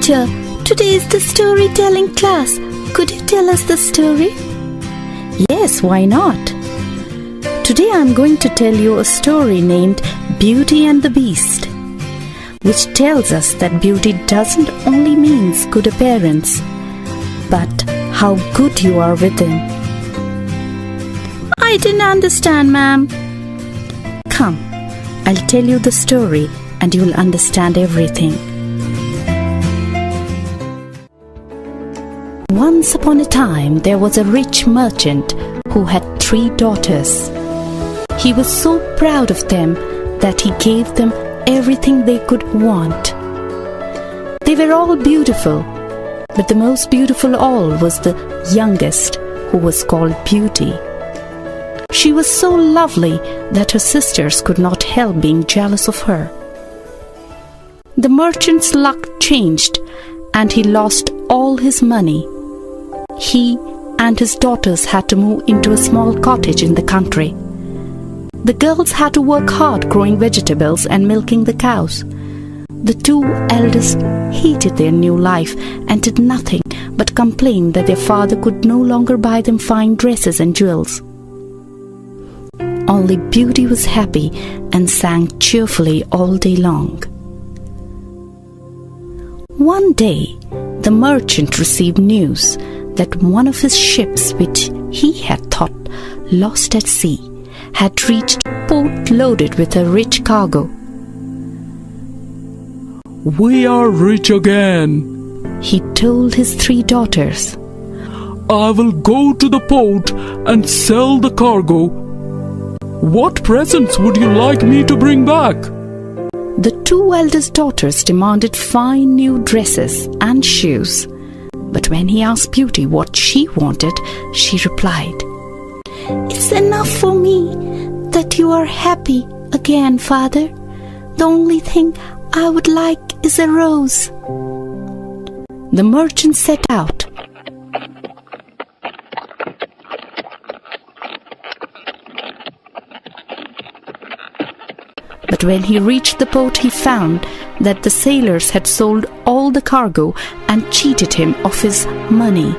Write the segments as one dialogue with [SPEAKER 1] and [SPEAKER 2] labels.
[SPEAKER 1] teacher, today is the storytelling class. Could you tell us the story?
[SPEAKER 2] Yes, why not? Today I'm going to tell you a story named Beauty and the Beast, which tells us that beauty doesn't only mean good appearance, but how good you are within.
[SPEAKER 1] I didn't understand, ma'am.
[SPEAKER 2] Come, I'll tell you the story and you'll understand everything. Once upon a time, there was a rich merchant who had 3 daughters. He was so proud of them that he gave them everything they could want. They were all beautiful, but the most beautiful all was the youngest, who was called Beauty. She was so lovely that her sisters could not help being jealous of her. The merchant's luck changed and he lost all his money. He and his daughters had to move into a small cottage in the country. The girls had to work hard growing vegetables and milking the cows. The 2 eldest hated their new life and did nothing but complain that their father could no longer buy them fine dresses and jewels. Only Beauty was happy and sang cheerfully all day long. One day, the merchant received news that one of his ships, which he had thought lost at sea, had reached port loaded with a rich cargo.
[SPEAKER 3] "We are rich again,"
[SPEAKER 2] he told his 3 daughters.
[SPEAKER 3] "I will go to the port and sell the cargo. What presents would you like me to bring back?"
[SPEAKER 2] The 2 eldest daughters demanded fine new dresses and shoes. But when he asked Beauty what she wanted, she replied,
[SPEAKER 1] It's enough for me that you are happy again, father. The only thing I would like is a rose.
[SPEAKER 2] The merchant set out. But when he reached the port, he found that the sailors had sold all the cargo and cheated him of his money.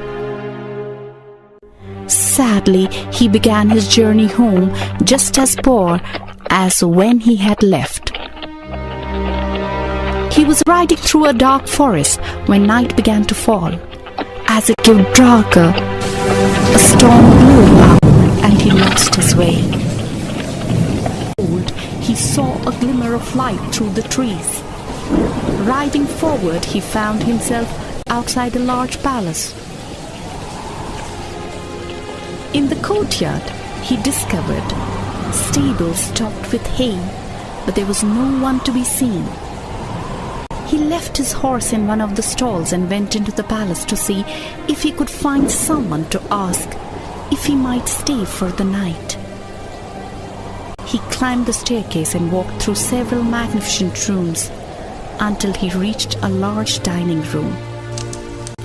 [SPEAKER 2] Sadly, he began his journey home just as poor as when he had left. He was riding through a dark forest when night began to fall. As it grew darker, a storm blew up and he lost his way. He saw a glimmer of light through the trees. Riding forward, he found himself outside a large palace. In the courtyard, he discovered stables stocked with hay, but there was no one to be seen. He left his horse in one of the stalls and went into the palace to see if he could find someone to ask if he might stay for the night. He climbed the staircase and walked through several magnificent rooms until he reached a large dining room.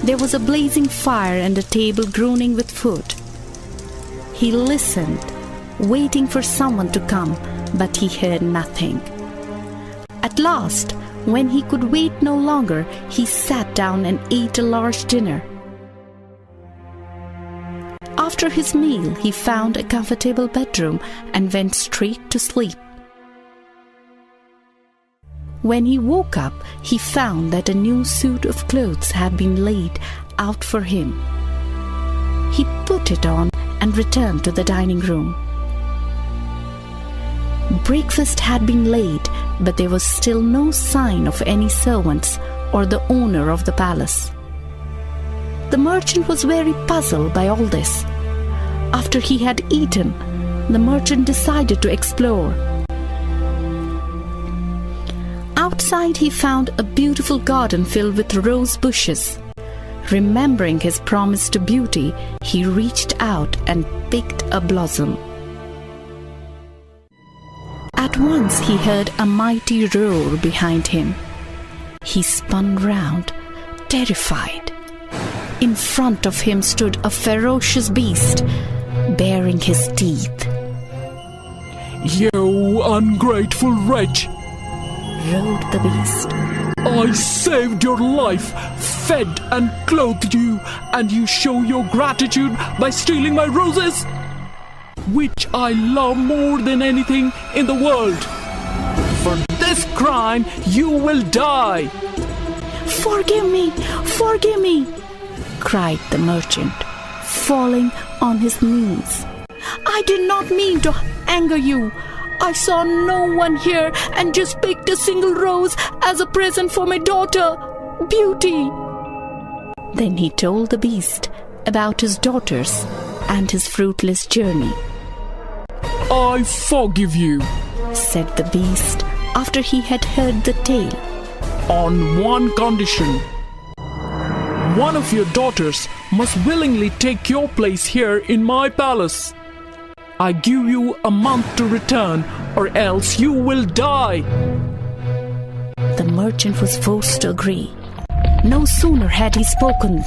[SPEAKER 2] There was a blazing fire and a table groaning with food. He listened, waiting for someone to come, but he heard nothing. At last, when he could wait no longer, he sat down and ate a large dinner. After his meal, he found a comfortable bedroom and went straight to sleep. When he woke up, he found that a new suit of clothes had been laid out for him. He put it on and returned to the dining room. Breakfast had been laid, but there was still no sign of any servants or the owner of the palace. The merchant was very puzzled by all this. After he had eaten, the merchant decided to explore. Outside, he found a beautiful garden filled with rose bushes. Remembering his promise to Beauty, he reached out and picked a blossom. At once he heard a mighty roar behind him. He spun round, terrified. In front of him stood a ferocious beast, baring his teeth.
[SPEAKER 3] "You ungrateful wretch!"
[SPEAKER 2] roared the beast.
[SPEAKER 3] I saved your life, fed and clothed you, and you show your gratitude by stealing my roses, which I love more than anything in the world. For this crime, you will die.
[SPEAKER 1] Forgive me, cried the merchant, falling on his knees. I did not mean to anger you. I saw no one here and just picked a single rose as a present for my daughter, Beauty.
[SPEAKER 2] Then he told the beast about his daughters and his fruitless journey.
[SPEAKER 3] I forgive you,
[SPEAKER 2] said the beast after he had heard the tale.
[SPEAKER 3] On one condition. One of your daughters must willingly take your place here in my palace. I give you a month to return, or else you will die.
[SPEAKER 2] The merchant was forced to agree. No sooner had he spoken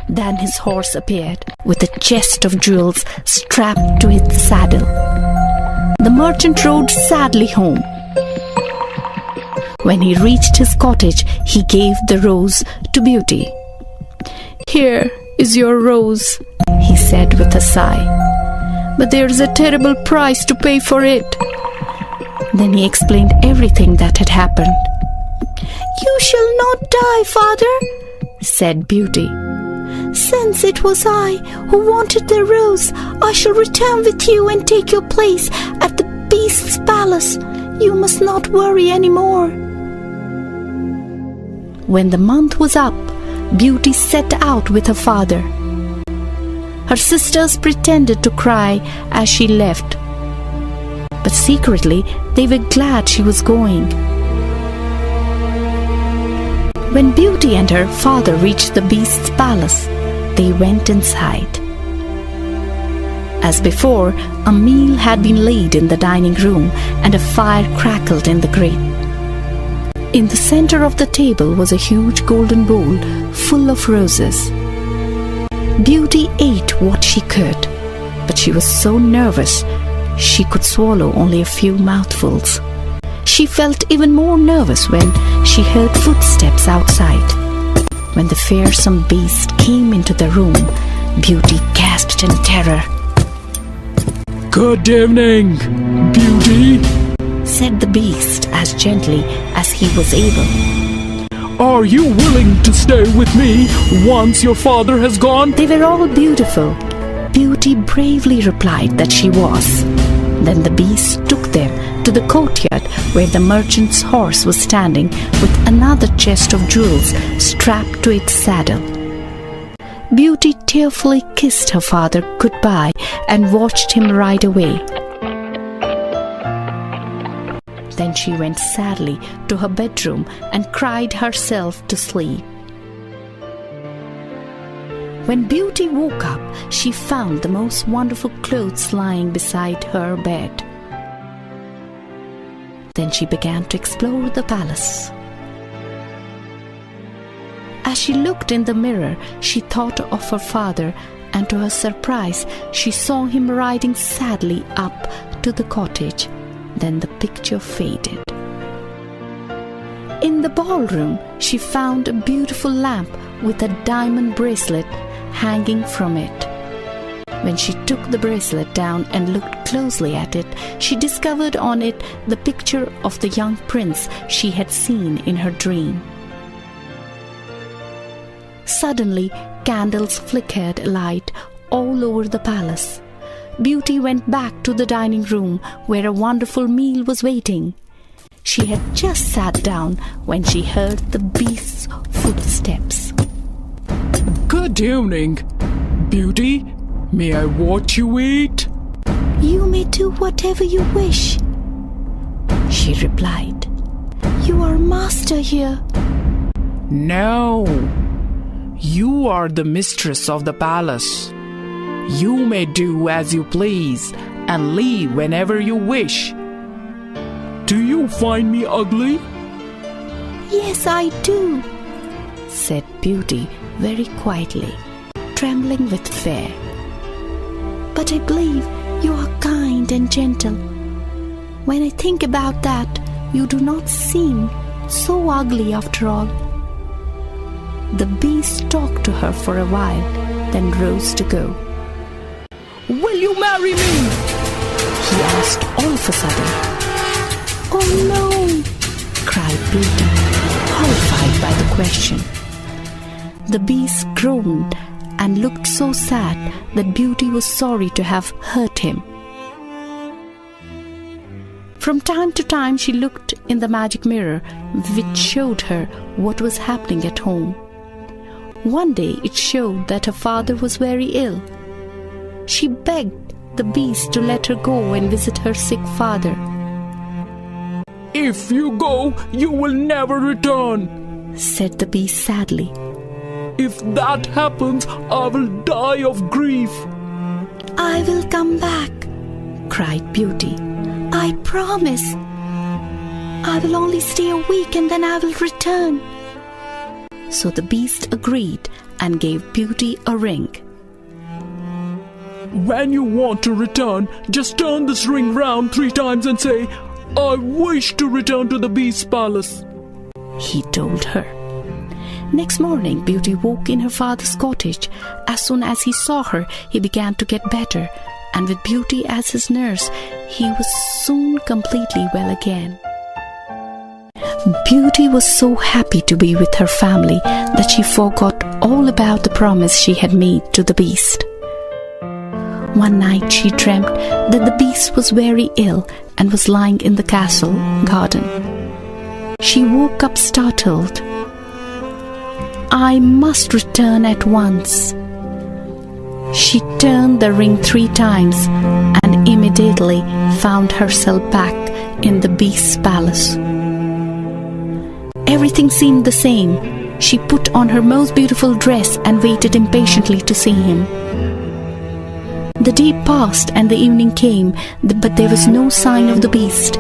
[SPEAKER 2] than his horse appeared, with a chest of jewels strapped to its saddle. The merchant rode sadly home. When he reached his cottage, he gave the rose to Beauty. "Here is your rose," he said with a sigh. "But there is a terrible price to pay for it." Then he explained everything that had happened.
[SPEAKER 1] You shall not die, father,
[SPEAKER 2] said Beauty.
[SPEAKER 1] Since it was I who wanted the rose, I shall return with you and take your place at the beast's palace. You must not worry any more.
[SPEAKER 2] When the month was up, Beauty set out with her father. Her sisters pretended to cry as she left, but secretly they were glad she was going. When Beauty and her father reached the beast's palace, they went inside. As before, a meal had been laid in the dining room and a fire crackled in the grate. In the center of the table was a huge golden bowl full of roses. Beauty ate what she could, but she was so nervous she could swallow only a few mouthfuls. She felt even more nervous when she heard footsteps outside. When the fearsome beast came into the room, Beauty gasped in terror.
[SPEAKER 3] "Good evening, Beauty,"
[SPEAKER 2] said the beast as gently as he was able.
[SPEAKER 3] "Are you willing to stay with me once your father has gone?"
[SPEAKER 2] They were all beautiful. Beauty bravely replied that she was. Then the beast took them to the courtyard where the merchant's horse was standing with another chest of jewels strapped to its saddle. Beauty tearfully kissed her father goodbye and watched him ride away. Then she went sadly to her bedroom and cried herself to sleep. When Beauty woke up, she found the most wonderful clothes lying beside her bed. Then she began to explore the palace. As she looked in the mirror, she thought of her father, and to her surprise, she saw him riding sadly up to the cottage. Then the picture faded. In the ballroom, she found a beautiful lamp with a diamond bracelet hanging from it. When she took the bracelet down and looked closely at it, she discovered on it the picture of the young prince she had seen in her dream. Suddenly, candles flickered alight all over the palace. Beauty went back to the dining room where a wonderful meal was waiting. She had just sat down when she heard the beast's footsteps.
[SPEAKER 3] "Good evening, Beauty. May I watch you eat?"
[SPEAKER 1] You may do whatever you wish,
[SPEAKER 2] she replied.
[SPEAKER 1] You are master here.
[SPEAKER 3] "No. You are the mistress of the palace. You may do as you please and leave whenever you wish. Do you find me ugly?"
[SPEAKER 1] Yes, I do,
[SPEAKER 2] said Beauty very quietly, trembling with fear.
[SPEAKER 1] But I believe you are kind and gentle. When I think about that, you do not seem so ugly after all. The Beast talked to her for a while, then rose to go.
[SPEAKER 3] Will you marry me?
[SPEAKER 1] He asked all of a sudden. "Oh no!" cried Beauty, horrified by the question. The Beast groaned and looked so sad that Beauty was sorry to have hurt him. From time to time she looked in the magic mirror, which showed her what was happening at home. One day it showed that her father was very ill. She begged the Beast to let her go and visit her sick father.
[SPEAKER 3] If you go, you will never return,
[SPEAKER 1] said the Beast sadly.
[SPEAKER 3] If that happens, I will die of grief.
[SPEAKER 1] I will come back, cried Beauty. I promise. I will only stay a week and then I will return. So the Beast agreed and gave Beauty a ring.
[SPEAKER 3] When you want to return, just turn this ring round 3 times and say, I wish to return to the Beast's palace,
[SPEAKER 1] he told her. Next morning, Beauty woke in her father's cottage. As soon as he saw her, he began to get better, and with Beauty as his nurse, he was soon completely well again. Beauty was so happy to be with her family that she forgot all about the promise she had made to the Beast. One night she dreamt that the Beast was very ill and was lying in the castle garden. She woke up startled. I must return at once. She turned the ring 3 times and immediately found herself back in the Beast's palace. Everything seemed the same. She put on her most beautiful dress and waited impatiently to see him. The day passed and the evening came, but there was no sign of the Beast.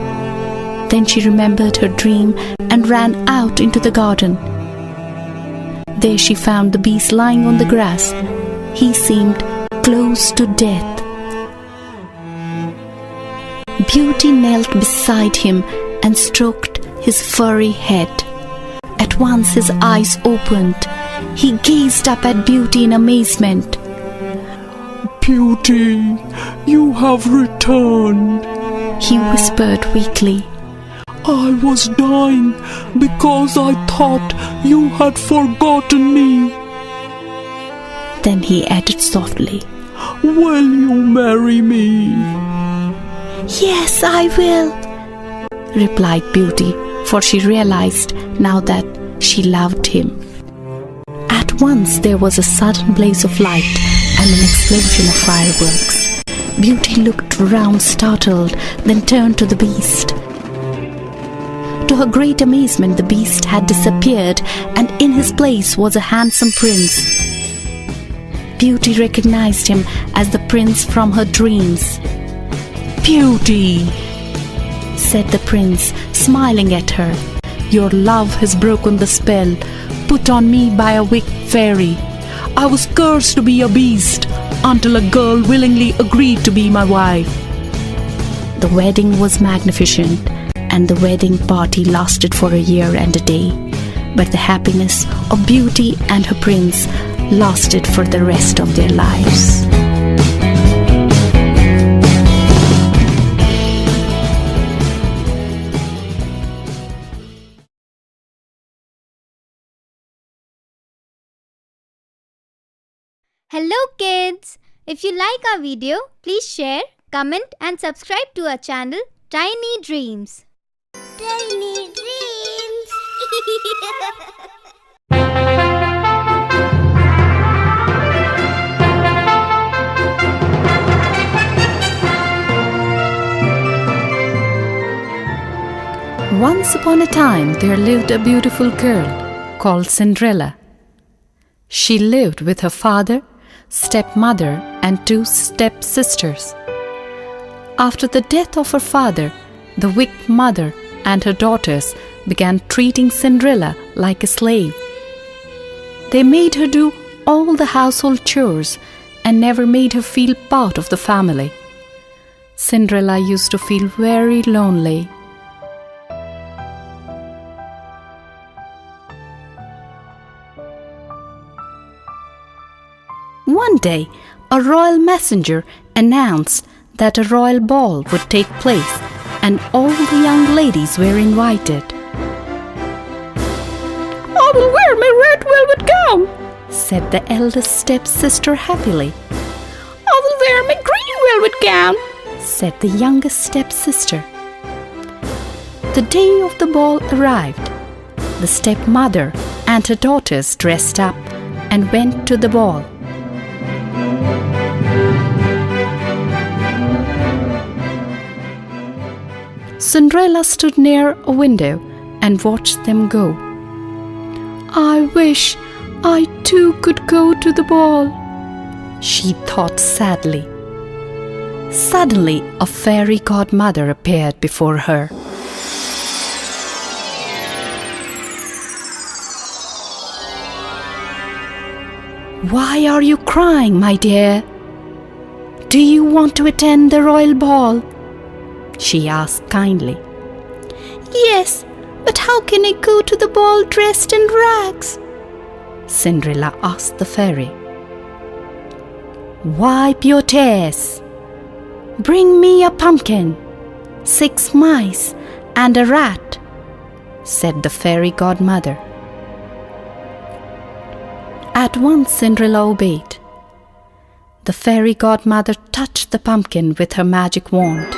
[SPEAKER 1] Then she remembered her dream and ran out into the garden. There she found the Beast lying on the grass. He seemed close to death. Beauty knelt beside him and stroked his furry head. At once his eyes opened. He gazed up at Beauty in amazement.
[SPEAKER 3] Beauty, you have returned,
[SPEAKER 1] he whispered weakly.
[SPEAKER 3] I was dying because I thought you had forgotten me.
[SPEAKER 1] Then he added softly,
[SPEAKER 3] Will you marry me?
[SPEAKER 1] Yes, I will, replied Beauty, for she realized now that she loved him. At once there was a sudden blaze of light and an explosion of fireworks. Beauty looked round startled, then turned to the Beast. To her great amazement, the Beast had disappeared, and in his place was a handsome prince. Beauty recognized him as the prince from her dreams. Beauty, said the prince, smiling at her, your love has broken the spell put on me by a wicked fairy. I was cursed to be a beast until a girl willingly agreed to be my wife. The wedding was magnificent, and the wedding party lasted for a year and a day. But the happiness of Beauty and her prince lasted for the rest of their lives.
[SPEAKER 4] Hello kids! If you like our video, please share, comment and subscribe to our channel Tiny Dreams.
[SPEAKER 5] Tiny Dreams!
[SPEAKER 2] Once upon a time, there lived a beautiful girl called Cinderella. She lived with her father, stepmother, and 2 stepsisters. After the death of her father, the wicked mother and her daughters began treating Cinderella like a slave. They made her do all the household chores and never made her feel part of the family. Cinderella used to feel very lonely. day, a royal messenger announced that a royal ball would take place and all the young ladies were invited.
[SPEAKER 1] I will wear my red velvet gown,
[SPEAKER 2] said the eldest stepsister happily.
[SPEAKER 1] I will wear my green velvet gown,
[SPEAKER 2] said the youngest stepsister. The day of the ball arrived. The stepmother and her daughters dressed up and went to the ball. Cinderella stood near a window and watched them go.
[SPEAKER 1] I wish I too could go to the ball,
[SPEAKER 2] she thought sadly. Suddenly, a fairy godmother appeared before her. Why are you crying, my dear? Do you want to attend the royal ball? She asked kindly.
[SPEAKER 1] Yes, but how can I go to the ball dressed in rags?
[SPEAKER 2] Cinderella asked the fairy. Wipe your tears. Bring me a pumpkin, 6 mice, and a rat, said the fairy godmother. At once Cinderella obeyed. The fairy godmother touched the pumpkin with her magic wand.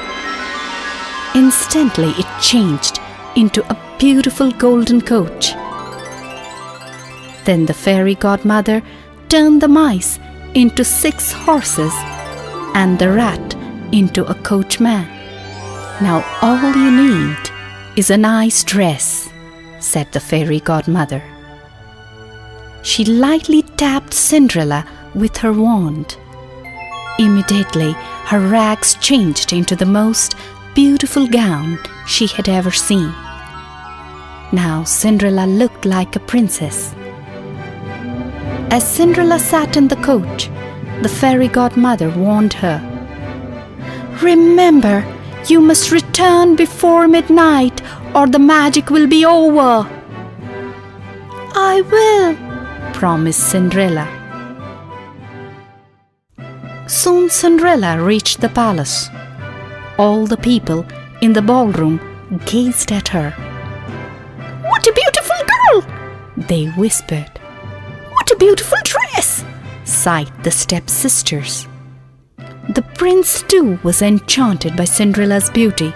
[SPEAKER 2] Instantly it changed into a beautiful golden coach. Then the fairy godmother turned the mice into 6 horses and the rat into a coachman. Now all you need is a nice dress, said the fairy godmother. She lightly tapped Cinderella with her wand. Immediately her rags changed into the most beautiful gown she had ever seen. Now Cinderella looked like a princess. As Cinderella sat in the coach, the fairy godmother warned her. Remember, you must return before midnight or the magic will be over.
[SPEAKER 1] I will,
[SPEAKER 2] promised Cinderella. Soon Cinderella reached the palace. All the people in the ballroom gazed at her.
[SPEAKER 1] What a beautiful girl,
[SPEAKER 2] they whispered.
[SPEAKER 1] What a beautiful dress,
[SPEAKER 2] sighed the stepsisters. The prince too was enchanted by Cinderella's beauty.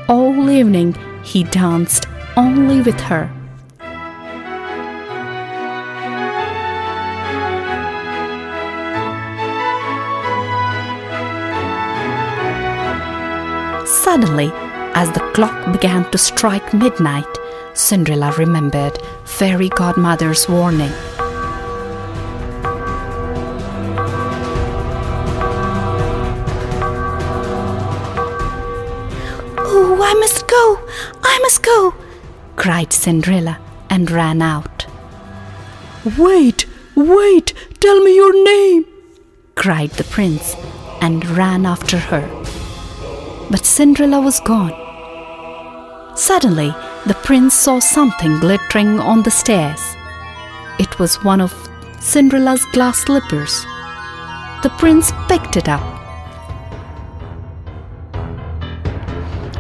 [SPEAKER 2] All evening he danced only with her. Suddenly, as the clock began to strike midnight, Cinderella remembered Fairy Godmother's warning.
[SPEAKER 1] Oh, I must go,
[SPEAKER 2] cried Cinderella and ran out.
[SPEAKER 3] Wait, tell me your name,
[SPEAKER 2] cried the prince and ran after her. But Cinderella was gone. Suddenly, the prince saw something glittering on the stairs. It was one of Cinderella's glass slippers. The prince picked it up.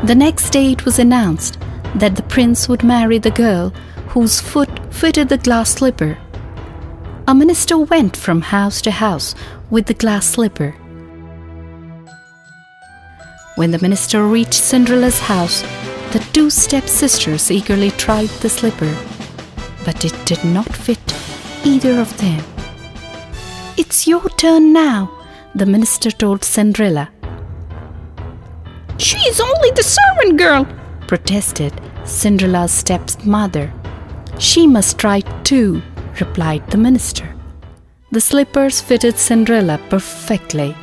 [SPEAKER 2] The next day it was announced that the prince would marry the girl whose foot fitted the glass slipper. A minister went from house to house with the glass slipper. When the minister reached Cinderella's house, the 2 stepsisters eagerly tried the slipper, but it did not fit either of them. "It's your turn now," the minister told Cinderella.
[SPEAKER 1] "She is only the servant girl,"
[SPEAKER 2] protested Cinderella's stepmother. "She must try too," replied the minister. The slippers fitted Cinderella perfectly.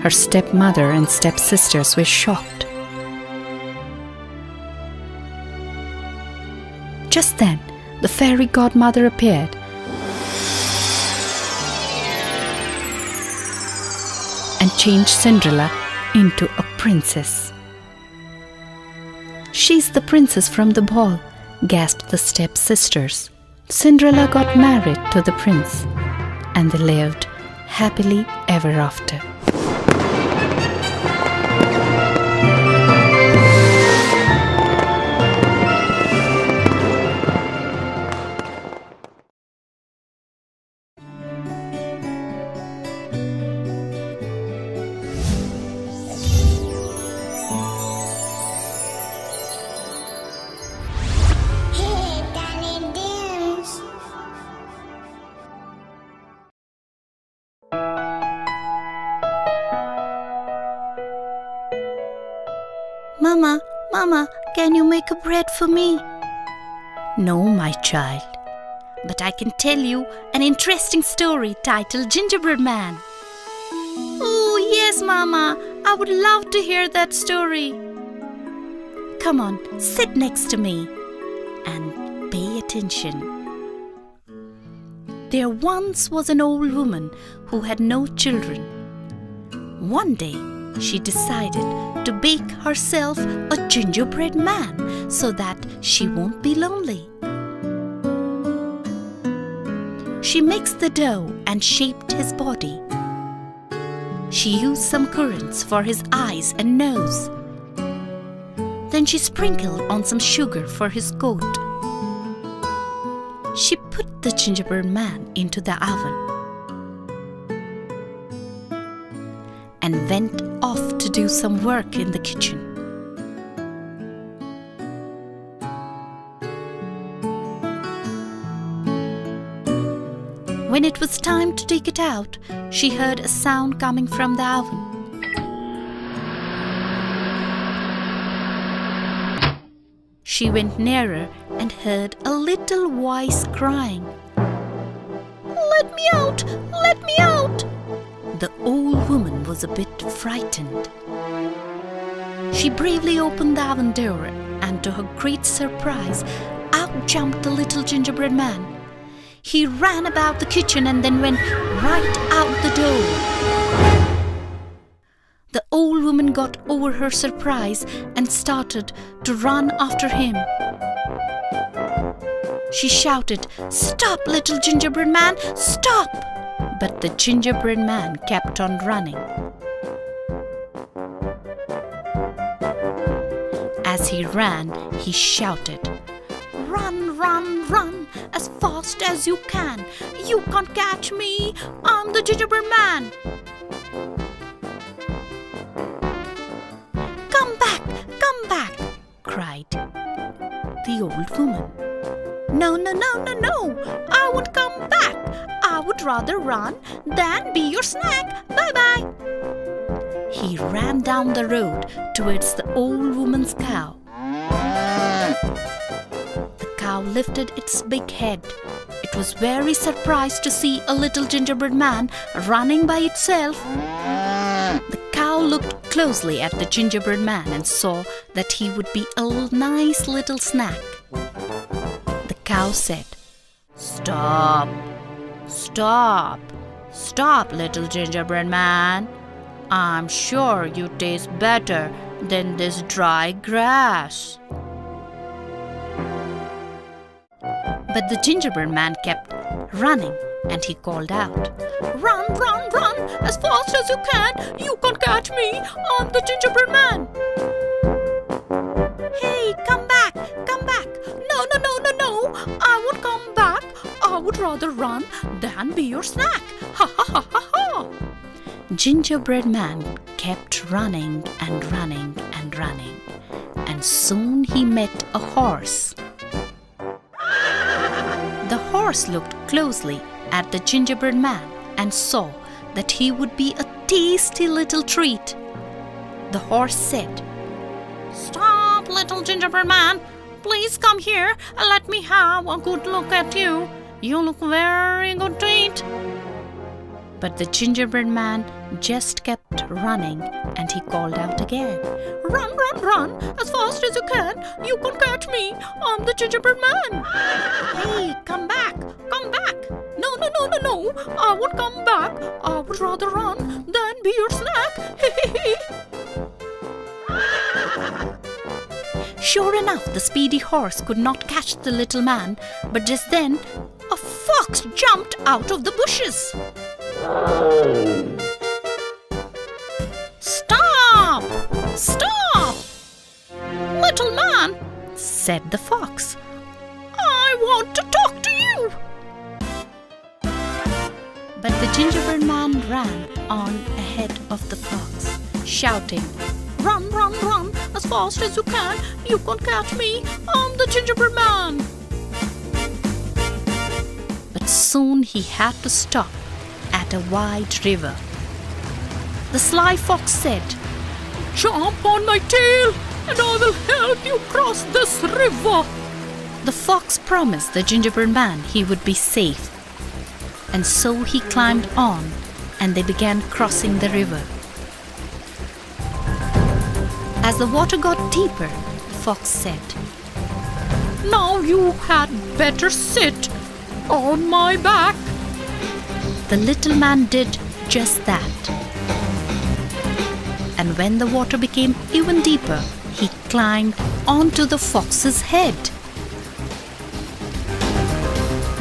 [SPEAKER 2] Her stepmother and stepsisters were shocked. Just then, the fairy godmother appeared. And changed Cinderella into a princess. "She's the princess from the ball," gasped the stepsisters. Cinderella got married to the prince, and they lived happily ever after.
[SPEAKER 5] Hey, Tiny Dreams.
[SPEAKER 2] Mama, can you make a bread for me? No, my child. But I can tell you an interesting story titled Gingerbread Man. Oh, yes, Mama. I would love to hear that story. Come on, sit next to me and pay attention. There once was an old woman who had no children. One day, she decided to bake herself a gingerbread man so that she won't be lonely. She mixed the dough and shaped his body. She used some currants for his eyes and nose. Then she sprinkled on some sugar for his coat. She put the gingerbread man into the oven and went off to do some work in the kitchen. When it was time to take it out, she heard a sound coming from the oven. She went nearer and heard a little voice crying, "Let me out! Let me out!" The old woman was a bit frightened. She bravely opened the oven door, and to her great surprise, out jumped the little gingerbread man. He ran about the kitchen and then went right out the door. The old woman got over her surprise and started to run after him. She shouted, "Stop, little gingerbread man, stop!" But the gingerbread man kept on running. As he ran, he shouted, "Run, run, run, as fast as you can. You can't catch me, I'm the gingerbread man." Come back, cried the old woman. No, I won't come back. I would rather run than be your snack. Bye-bye. He ran down the road towards the old woman's cow. The cow lifted its big head. It was very surprised to see a little gingerbread man running by itself. The cow looked closely at the gingerbread man and saw that he would be a nice little snack. The cow said, "Stop, stop, stop, little gingerbread man. I'm sure you taste better than this dry grass." But the gingerbread man kept running and he called out, "Run, run, run, as fast as you can. You can't catch me, I'm the gingerbread man." "Hey, come back, come back." No, I won't come back. I would rather run than be your snack. Ha ha ha ha ha. Gingerbread man kept running and running and running, and soon he met a horse. The horse looked closely at the gingerbread man and saw that he would be a tasty little treat. The horse said, "Stop, little gingerbread man. Please come here and let me have a good look at you. You look very good to eat." But the gingerbread man just kept running and he called out again, "Run, run, run, as fast as you can. You can't catch me, I'm the gingerbread man." "Hey, come back, come back." No, I won't come back. I would rather run than be your snack. Sure enough, the speedy horse could not catch the little man, but just then a fox jumped out of the bushes. "Stop! Stop! Little man," said the fox. "I want to talk to you." But the gingerbread man ran on ahead of the fox, shouting, "Run, run, run, as fast as you can. You can't catch me. I'm the gingerbread man." But soon he had to stop at a wide river. The sly fox said, "Jump on my tail, and I will help you cross this river." The fox promised the gingerbread man he would be safe. And so he climbed on, and they began crossing the river. As the water got deeper, the fox said, "Now you had better sit on my back." The little man did just that. And when the water became even deeper, he climbed onto the fox's head.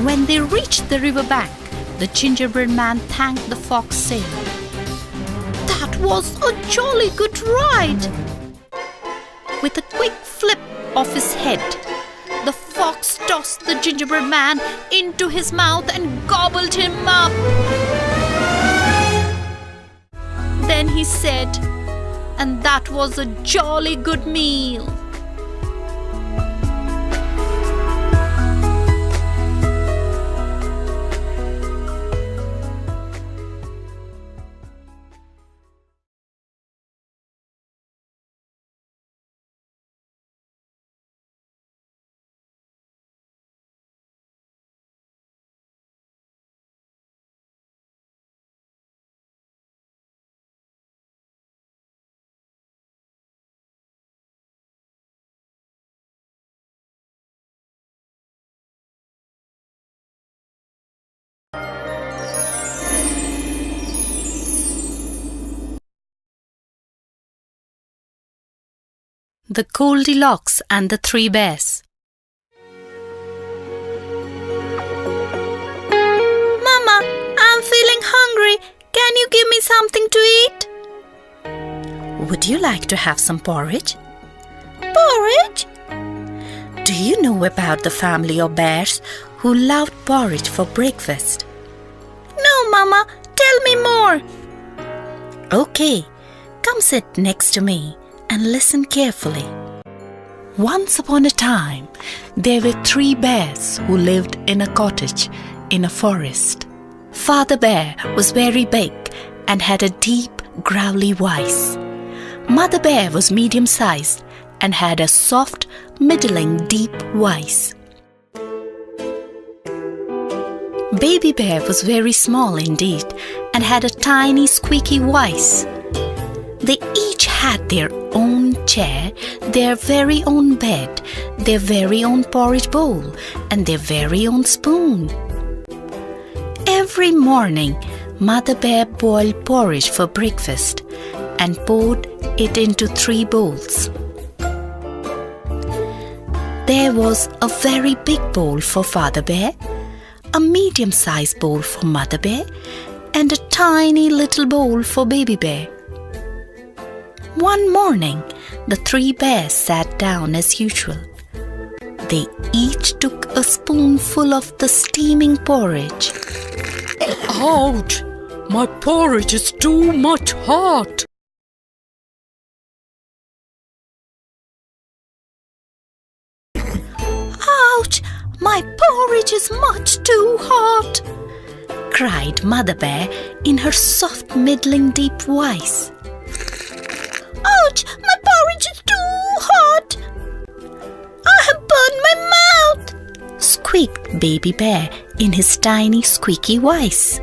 [SPEAKER 2] When they reached the river bank, the gingerbread man thanked the fox, saying, "That was a jolly good ride." With a quick flip of his head, the fox tossed the gingerbread man into his mouth and gobbled him up. Then he said, "And that was a jolly good meal." The Goldilocks and the Three Bears. "Mama, I'm feeling hungry. Can you give me something to eat?" "Would you like to have some porridge?" "Porridge?" "Do you know about the family of bears who loved porridge for breakfast?" "No, Mama. Tell me more." "Okay, come sit next to me and listen carefully." Once upon a time, there were 3 bears who lived in a cottage in a forest. Father Bear was very big and had a deep, growly voice. Mother Bear was medium-sized and had a soft, middling, deep voice. Baby Bear was very small indeed and had a tiny, squeaky voice. They each had their own chair, their very own bed, their very own porridge bowl, and their very own spoon. Every morning, Mother Bear boiled porridge for breakfast and poured it into 3 bowls. There was a very big bowl for Father Bear, a medium-sized bowl for Mother Bear, and a tiny little bowl for Baby Bear. One morning, the 3 bears sat down as usual. They each took a spoonful of the steaming porridge.
[SPEAKER 3] Ouch! My porridge is too much hot.
[SPEAKER 2] "Ouch! My porridge is much too hot!" cried Mother Bear in her soft, middling, deep voice. "Ouch! My porridge is too hot! I have burned my mouth!" squeaked Baby Bear in his tiny, squeaky voice.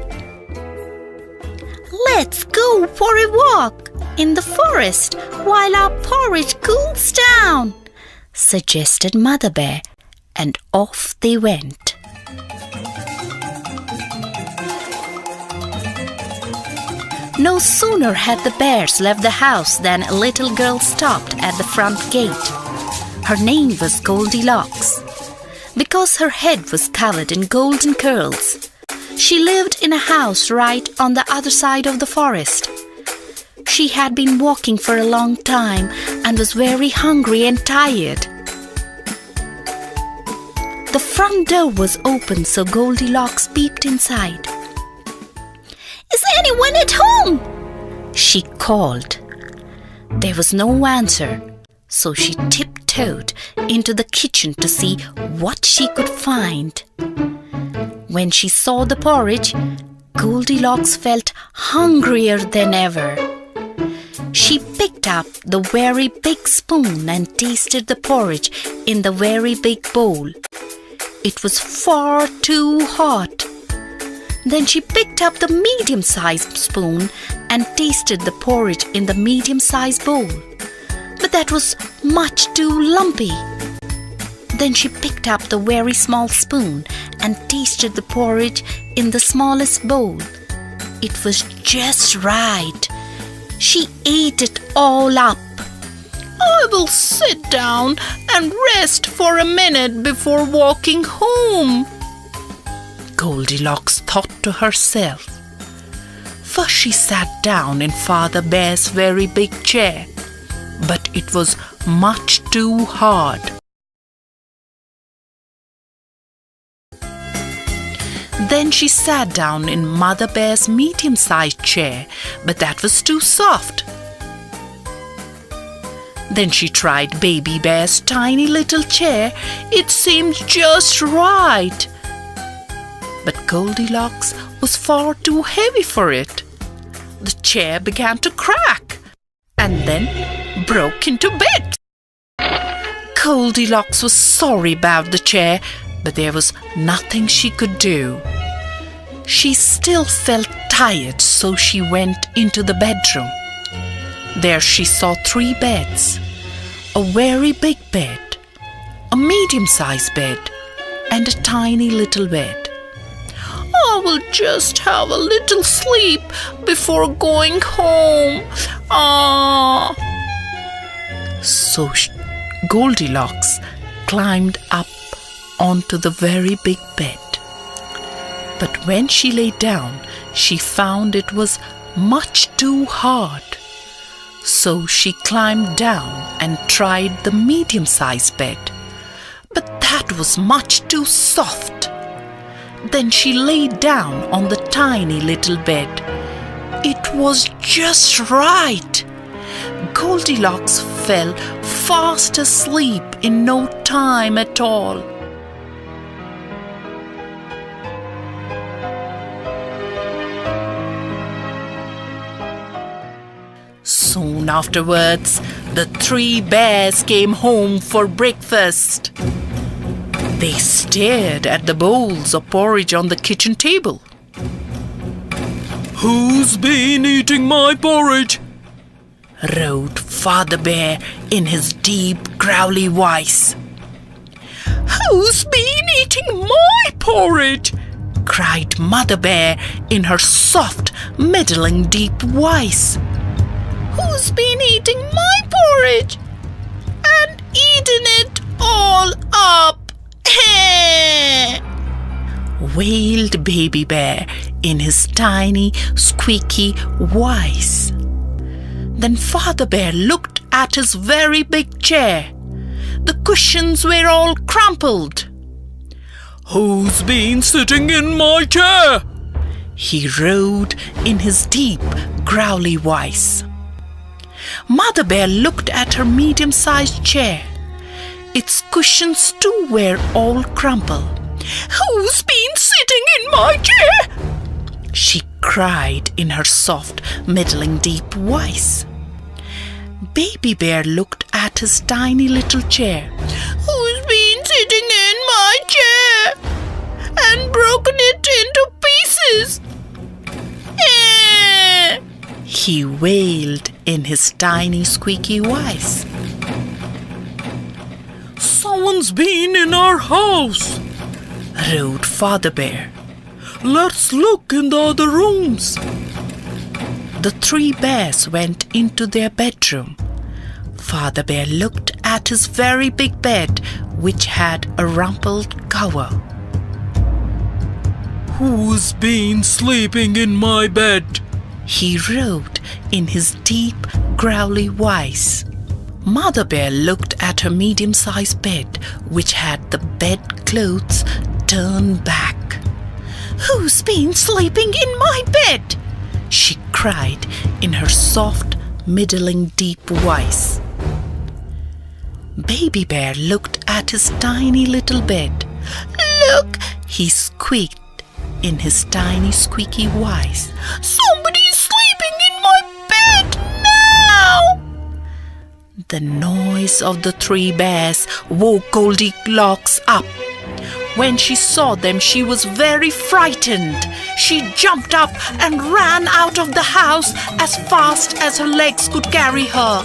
[SPEAKER 2] "Let's go for a walk in the forest while our porridge cools down," suggested Mother Bear, and off they went. No sooner had the bears left the house than a little girl stopped at the front gate. Her name was Goldilocks. Because her head was covered in golden curls, She lived in a house right on the other side of the forest. She had been walking for a long time and was very hungry and tired. The front door was open, so Goldilocks peeped inside. "Is anyone at home?" she called. There was no answer, so she tiptoed into the kitchen to see what she could find. When she saw the porridge, Goldilocks felt hungrier than ever. She picked up the very big spoon and tasted the porridge in the very big bowl. It was far too hot. Then she picked up the medium-sized spoon and tasted the porridge in the medium-sized bowl. But that was much too lumpy. Then she picked up the very small spoon and tasted the porridge in the smallest bowl. It was just right. She ate it all up. "I will sit down and rest for a minute before walking home," Goldilocks thought to herself. First she sat down in Father Bear's very big chair, but it was much too hard. Then she sat down in Mother Bear's medium-sized chair, but that was too soft. Then she tried Baby Bear's tiny little chair. It seemed just right. But Goldilocks was far too heavy for it. The chair began to crack and then broke into bits. Goldilocks was sorry about the chair, but there was nothing she could do. She still felt tired, so she went into the bedroom. There she saw 3 beds, a very big bed, a medium-sized bed, and a tiny little bed. "I will just have a little sleep before going home. Ah." So Goldilocks climbed up onto the very big bed. But when she lay down, she found it was much too hard. So she climbed down and tried the medium-sized bed. But that was much too soft. Then she lay down on the tiny little bed. It was just right. Goldilocks fell fast asleep in no time at all. Soon afterwards, the 3 bears came home for breakfast. They stared at the bowls of porridge on the kitchen table.
[SPEAKER 3] Who's been eating my porridge?
[SPEAKER 2] Roared Father Bear in his deep, growly voice.
[SPEAKER 3] Who's been eating my porridge?
[SPEAKER 2] Cried Mother Bear in her soft, middling, deep voice.
[SPEAKER 1] Who's been eating my porridge and eaten it all up?
[SPEAKER 2] Wailed Baby Bear in his tiny, squeaky voice. Then Father Bear looked at his very big chair. The cushions were all crumpled.
[SPEAKER 3] Who's been sitting in my chair?
[SPEAKER 2] He roared in his deep, growly voice. Mother Bear looked at her medium-sized chair. Its cushions too were all crumpled.
[SPEAKER 1] Who's been sitting in my chair?
[SPEAKER 2] She cried in her soft, middling, deep voice. Baby Bear looked at his tiny little chair.
[SPEAKER 1] Who's been sitting in my chair and broken it into pieces?
[SPEAKER 2] He wailed in his tiny, squeaky voice.
[SPEAKER 3] Someone's been in our house,
[SPEAKER 2] roared Father Bear.
[SPEAKER 3] Let's look in the other rooms.
[SPEAKER 2] The 3 bears went into their bedroom. Father Bear looked at his very big bed, which had a rumpled cover.
[SPEAKER 3] Who's been sleeping in my bed?
[SPEAKER 2] he roared in his deep, growly voice. Mother Bear looked at her medium-sized bed, which had the bedclothes turned back. "Who's been sleeping in my bed?" she cried in her soft, middling deep voice. Baby Bear looked at his tiny little bed. "Look," he squeaked in his tiny squeaky voice. "Somebody's sleeping in my bed now!" The noise of the three bears woke Goldilocks up. When she saw them, she was very frightened. She jumped up and ran out of the house as fast as her legs could carry her.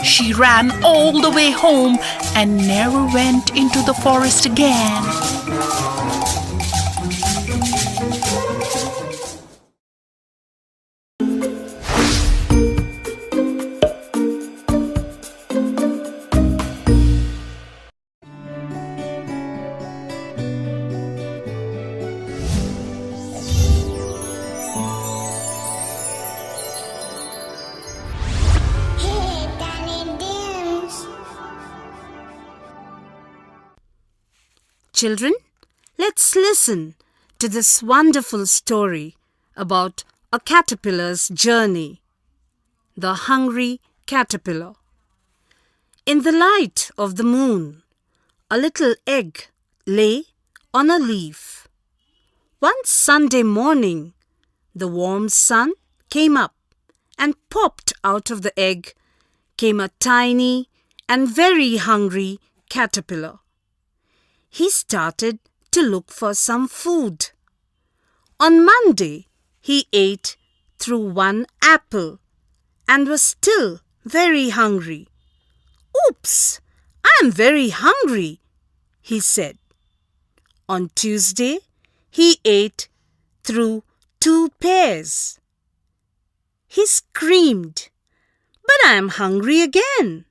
[SPEAKER 2] She ran all the way home and never went into the forest again.
[SPEAKER 5] Hey, Danny Dims.
[SPEAKER 6] Children, let's listen to this wonderful story about a caterpillar's journey. The Hungry Caterpillar. In the light of the moon, a little egg lay on a leaf. One Sunday morning, the warm sun came up, and popped out of the egg came a tiny and very hungry caterpillar. He started to look for some food. On Monday, he ate through one apple and was still very hungry. "Oops, I'm very hungry," he said. On Tuesday, he ate through 2 pears. He screamed, "But I'm hungry again.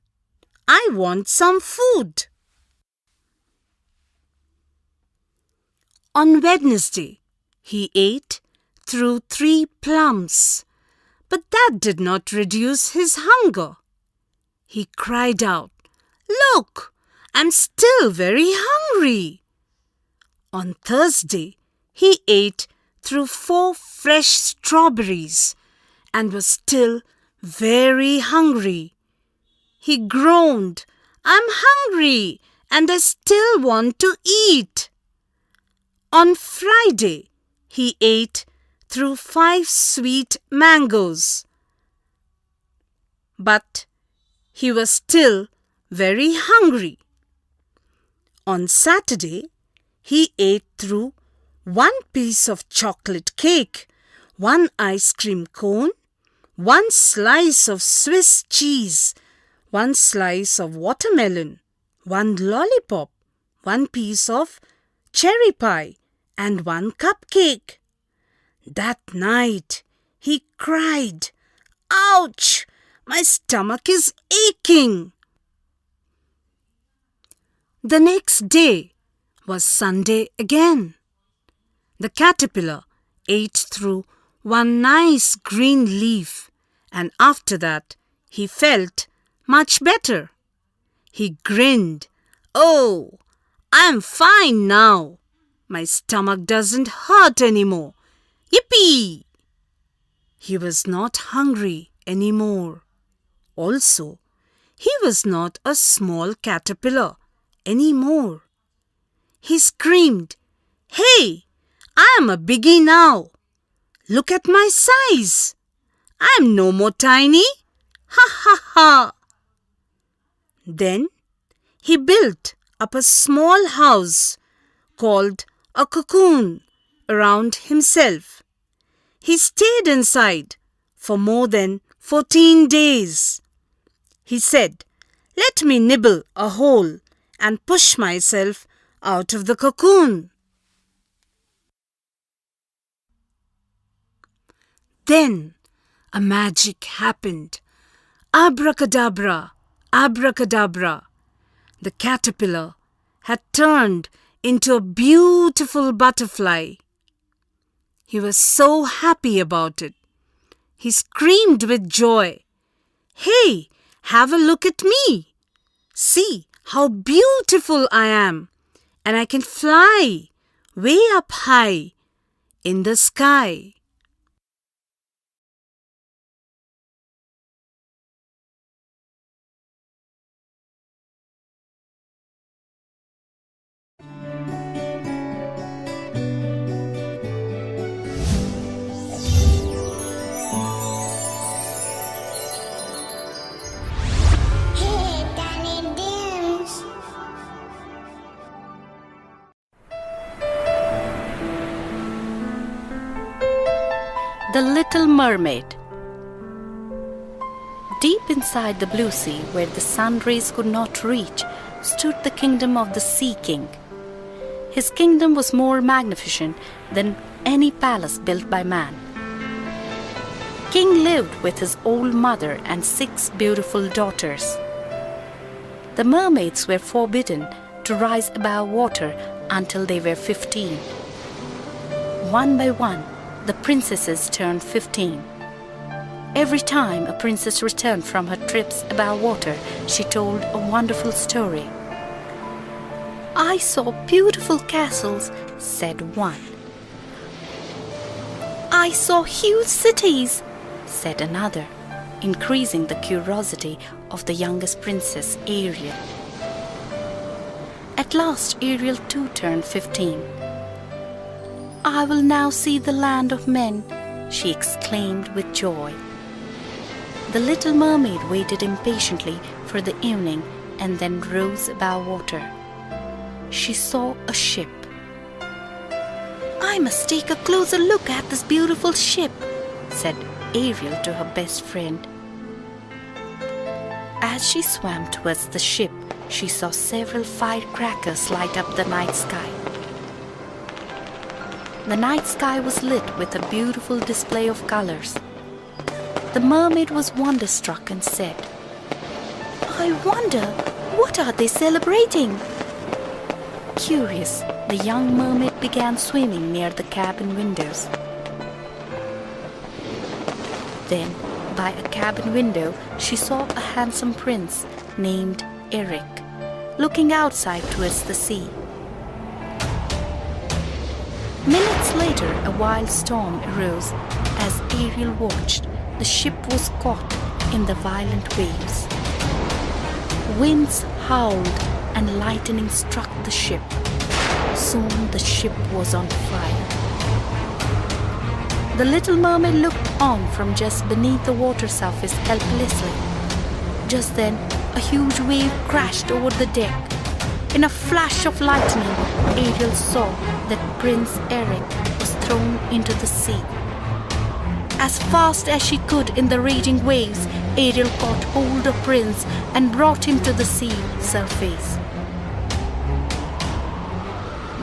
[SPEAKER 6] I want some food." On Wednesday, he ate through 3 plums, but that did not reduce his hunger. He cried out, "Look, I'm still very hungry." On Thursday, he ate through 4 fresh strawberries and was still very hungry. He groaned, "I'm hungry and I still want to eat." On Friday, he ate through 5 sweet mangoes, but he was still very hungry. On Saturday, he ate through 1 piece of chocolate cake, 1 ice cream cone, 1 slice of Swiss cheese, 1 slice of watermelon, 1 lollipop, 1 piece of cherry pie, and 1 cupcake. That night, he cried, "Ouch! My stomach is aching." The next day was Sunday again. The caterpillar ate through 1 nice green leaf, and after that he felt much better. He grinned, "Oh, I'm fine now. My stomach doesn't hurt anymore. Yippee!" He was not hungry anymore. Also, he was not a small caterpillar anymore. He screamed, "Hey, I'm a biggie now. Look at my size. I'm no more tiny. Ha ha ha." Then he built up a small house called a cocoon around himself. He stayed inside for more than 14 days. He said, "Let me nibble a hole and push myself out of the cocoon." Then a magic happened. Abracadabra, abracadabra. The caterpillar had turned into a beautiful butterfly. He was so happy about it. He screamed with joy, "Hey, have a look at me! See how beautiful I am! And I can fly way up high in the sky."
[SPEAKER 5] Hey, Tiny Dims.
[SPEAKER 2] The Little Mermaid. Deep inside the blue sea, where the sun rays could not reach, stood the kingdom of the Sea King. His kingdom was more magnificent than any palace built by man. King lived with his old mother and 6 beautiful daughters. The mermaids were forbidden to rise above water until they were 15. One by one, the princesses turned 15. Every time a princess returned from her trips above water, she told a wonderful story. "I saw beautiful castles," said one. "I saw huge cities," said another, increasing the curiosity of the youngest princess, Ariel. At last, Ariel too turned 15. "I will now see the land of men," she exclaimed with joy. The little mermaid waited impatiently for the evening and then rose above water. She saw a ship. "I must take a closer look at this beautiful ship," said Ariel to her best friend. As she swam towards the ship, she saw several firecrackers light up the night sky. The night sky was lit with a beautiful display of colors. The mermaid was wonderstruck and said, "I wonder, what are they celebrating?" Curious, the young mermaid began swimming near the cabin windows. Then, by a cabin window, she saw a handsome prince named Eric, looking outside towards the sea. Minutes later, a wild storm arose. As Ariel watched, the ship was caught in the violent waves. Winds howled and lightning struck the ship. Soon the ship was on fire. The little mermaid looked on from just beneath the water surface helplessly. Just then, a huge wave crashed over the deck. In a flash of lightning, Ariel saw that Prince Eric was thrown into the sea. As fast as she could in the raging waves, Ariel caught hold of Prince and brought him to the sea surface.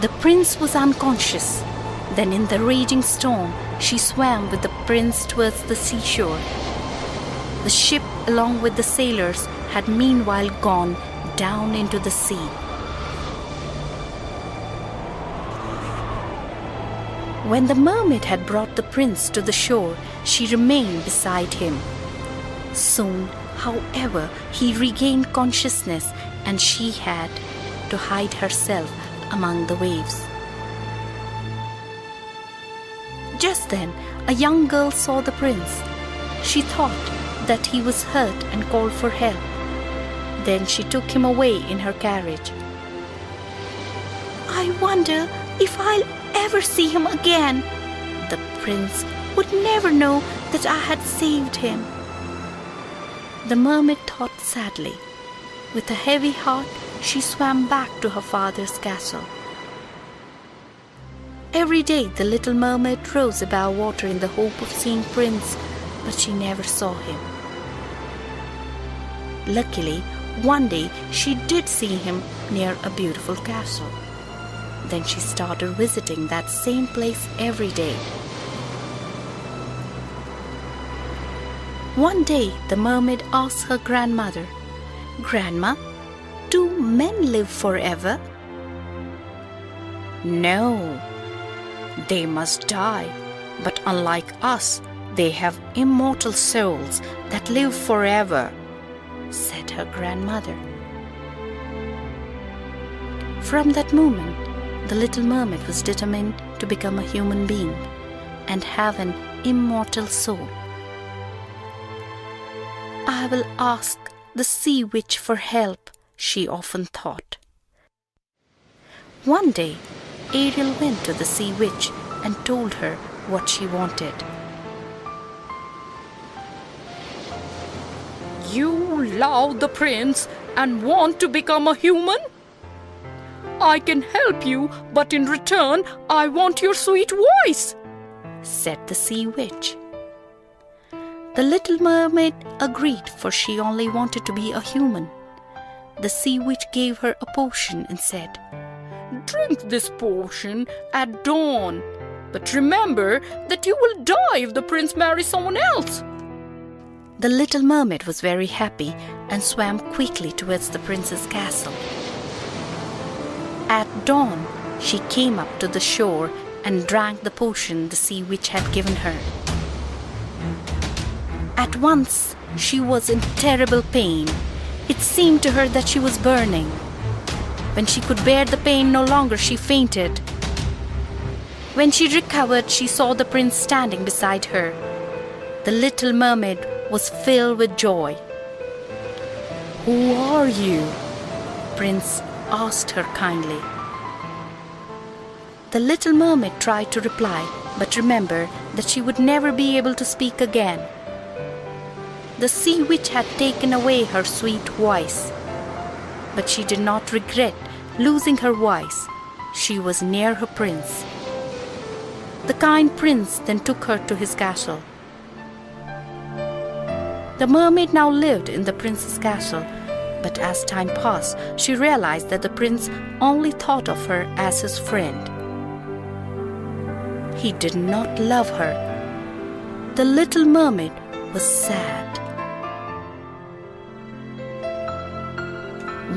[SPEAKER 2] The prince was unconscious. Then in the raging storm, she swam with the prince towards the seashore. The ship, along with the sailors, had meanwhile gone down into the sea. When the mermaid had brought the prince to the shore, she remained beside him. Soon, however, he regained consciousness and she had to hide herself among the waves. Just then, a young girl saw the prince. She thought that he was hurt and called for help. Then she took him away in her carriage. "I wonder if I'll ever see him again. The prince would never know that I had saved him." The mermaid thought sadly. With a heavy heart, she swam back to her father's castle. Every day the little mermaid rose above water in the hope of seeing Prince, but she never saw him. Luckily, one day she did see him near a beautiful castle. Then she started visiting that same place every day. One day the mermaid asked her grandmother, "Grandma, do men live forever?" "No, they must die But unlike us, they have immortal souls that live forever," said her grandmother. From that moment, the little mermaid was determined to become a human being and have an immortal soul. "I will ask the sea witch for help," she often thought. One day, Ariel went to the sea witch and told her what she wanted. "You love the prince and want to become a human? I can help you, but in return, I want your sweet voice," said the sea witch. The little mermaid agreed, for she only wanted to be a human. The sea witch gave her a potion and said, "Drink this potion at dawn, but remember that you will die if the prince marries someone else." The little mermaid was very happy and swam quickly towards the prince's castle. At dawn, she came up to the shore and drank the potion the sea witch had given her. At once, she was in terrible pain. It seemed to her that she was burning. When she could bear the pain no longer, she fainted. When she recovered, she saw the prince standing beside her. The little mermaid was filled with joy. "Who are you?" Prince asked her kindly. The little mermaid tried to reply, but remembered that she would never be able to speak again. The sea witch had taken away her sweet voice, but she did not regret losing her voice. She was near her prince. The kind prince then took her to his castle. The mermaid now lived in the prince's castle, but as time passed, she realized that the prince only thought of her as his friend. He did not love her. The little mermaid was sad.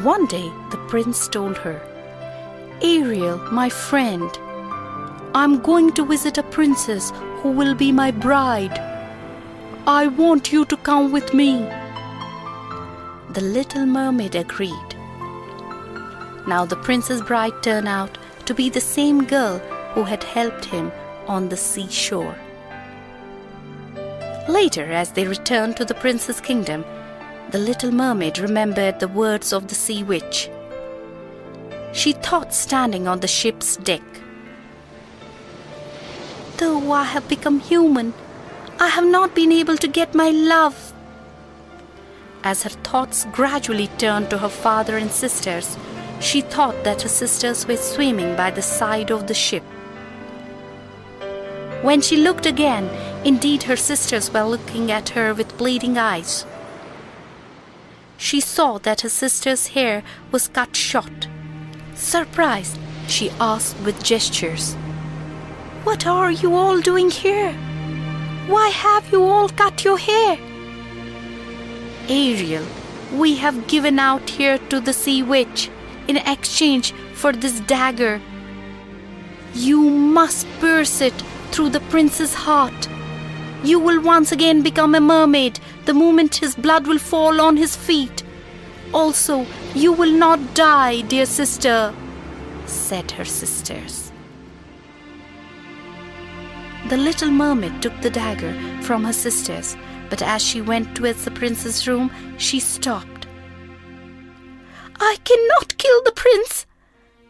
[SPEAKER 2] One day, the prince told her, "Ariel, my friend, I'm going to visit a princess who will be my bride. I want you to come with me." The little mermaid agreed. Now the prince's bride turned out to be the same girl who had helped him on the seashore. Later, as they returned to the prince's kingdom, the little mermaid remembered the words of the sea witch. She thought standing on the ship's deck, "Though I have become human, I have not been able to get my love." As her thoughts gradually turned to her father and sisters, she thought that her sisters were swimming by the side of the ship. When she looked again, indeed her sisters were looking at her with bleeding eyes. She saw that her sister's hair was cut short. Surprised, she asked with gestures, "What are you all doing here? Why have you all cut your hair?" "Ariel, we have given out here to the sea witch in exchange for this dagger. You must pierce it through the prince's heart. You will once again become a mermaid the moment his blood will fall on his feet. Also, you will not die, dear sister," said her sisters. The little mermaid took the dagger from her sisters, but as she went towards the prince's room, she stopped. "I cannot kill the prince,"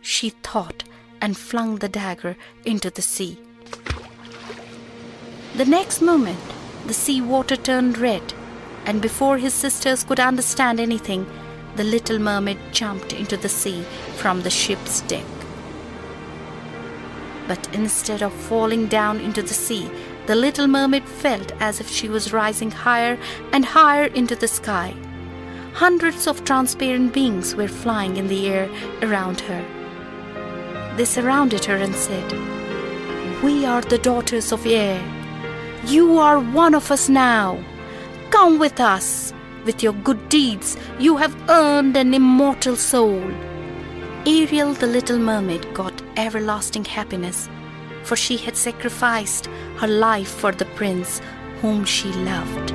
[SPEAKER 2] she thought, and flung the dagger into the sea. The next moment, the sea water turned red, and before his sisters could understand anything, the little mermaid jumped into the sea from the ship's deck. But instead of falling down into the sea, the little mermaid felt as if she was rising higher and higher into the sky. Hundreds of transparent beings were flying in the air around her. They surrounded her and said, "We are the daughters of air. You are one of us now. Come with us. With your good deeds, you have earned an immortal soul." Ariel, the little mermaid, got everlasting happiness, for she had sacrificed her life for the prince whom she loved.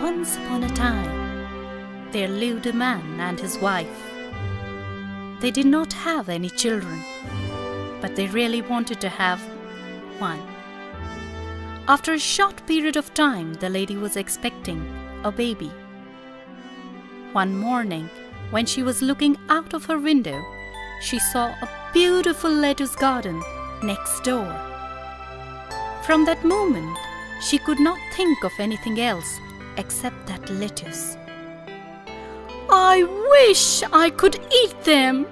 [SPEAKER 2] Once upon a time, there lived a man and his wife. They did not have any children, but they really wanted to have one. After a short period of time, the lady was expecting a baby. One morning, when she was looking out of her window, she saw a beautiful lettuce garden next door. From that moment, she could not think of anything else except that lettuce. I wish I could eat them.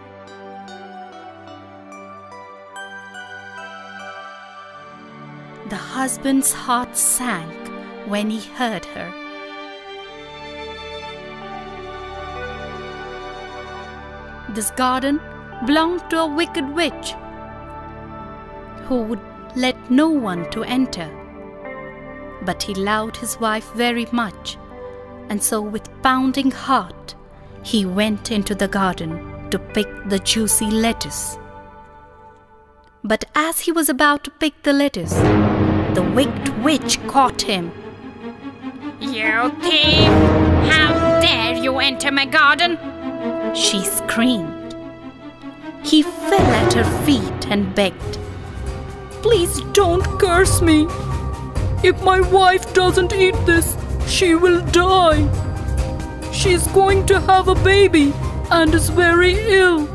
[SPEAKER 2] The husband's heart sank when he heard her. This garden belonged to a wicked witch who would let no one to enter. But he loved his wife very much, and so with pounding heart, he went into the garden to pick the juicy lettuce. But as he was about to pick the lettuce, the wicked witch caught him. You thief! How dare you enter my garden? She screamed. He fell at her feet and begged,
[SPEAKER 3] Please don't curse me. If my wife doesn't eat this, she will die. She's going to have a baby and is very ill.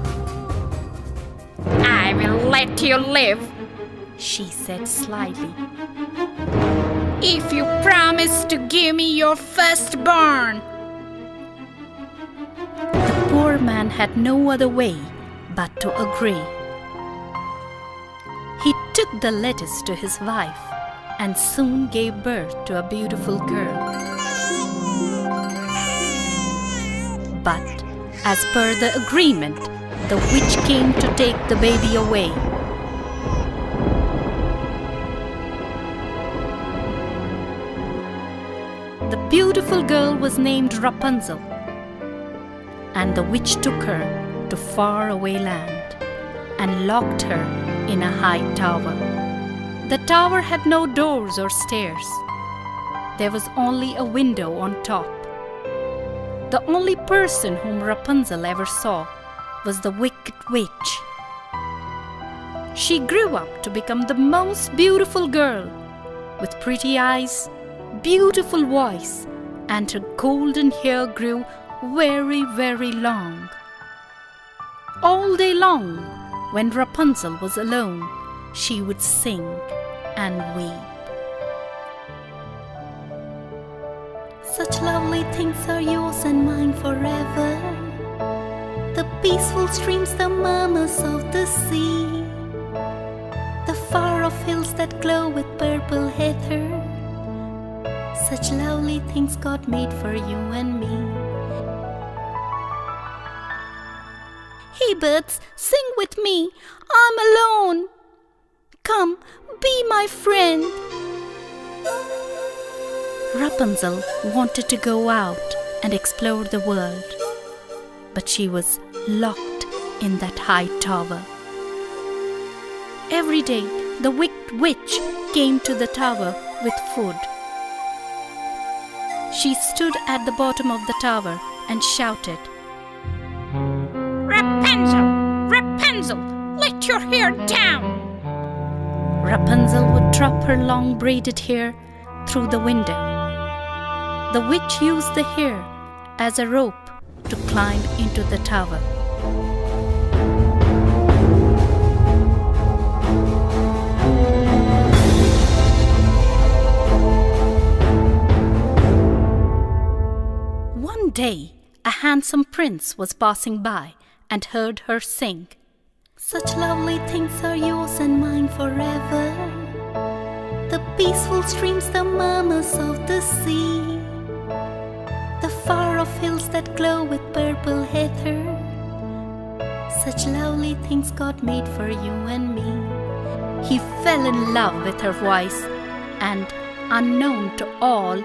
[SPEAKER 2] I will let you live, she said slyly, if you promise to give me your firstborn. The poor man had no other way but to agree. He took the lettuce to his wife and soon gave birth to a beautiful girl. But as per the agreement, the witch came to take the baby away. The beautiful girl was named Rapunzel, and the witch took her to faraway land and locked her in a high tower. The tower had no doors or stairs. There was only a window on top. The only person whom Rapunzel ever saw was the wicked witch. She grew up to become the most beautiful girl, with pretty eyes, beautiful voice, and her golden hair grew very, very long. All day long, when Rapunzel was alone, she would sing and weep. Such lovely things are yours and mine forever. The peaceful streams, the murmurs of the sea, the far-off hills that glow with purple heather. Such lovely things God made for you and me. Hey birds, sing with me. I'm alone. Come, be my friend. Rapunzel wanted to go out and explore the world, but she was locked in that high tower. Every day, the wicked witch came to the tower with food. She stood at the bottom of the tower and shouted, "Rapunzel! Rapunzel! Let your hair down!" Rapunzel would drop her long braided hair through the window. The witch used the hair as a rope to climb into the tower. One day, a handsome prince was passing by and heard her sing. Such lovely things are yours and mine forever. The peaceful streams, the murmurs of the sea, the far-off hills that glow with purple heather. Such lovely things God made for you and me. He fell in love with her voice and, unknown to all,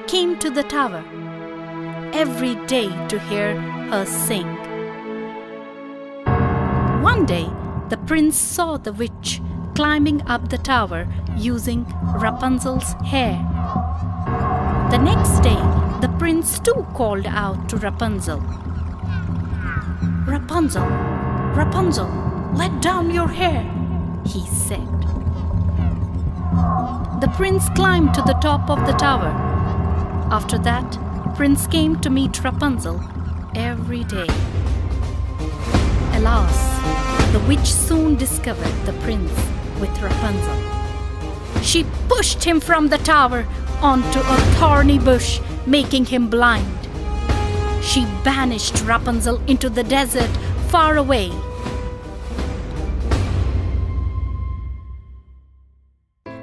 [SPEAKER 2] came to the tower every day to hear her sing. One day, the prince saw the witch climbing up the tower using Rapunzel's hair. The next day, the prince too called out to Rapunzel, "Rapunzel, Rapunzel, let down your hair," he said. The prince climbed to the top of the tower. After that, Prince came to meet Rapunzel every day. Alas, the witch soon discovered the prince with Rapunzel. She pushed him from the tower onto a thorny bush, making him blind. She banished Rapunzel into the desert far away.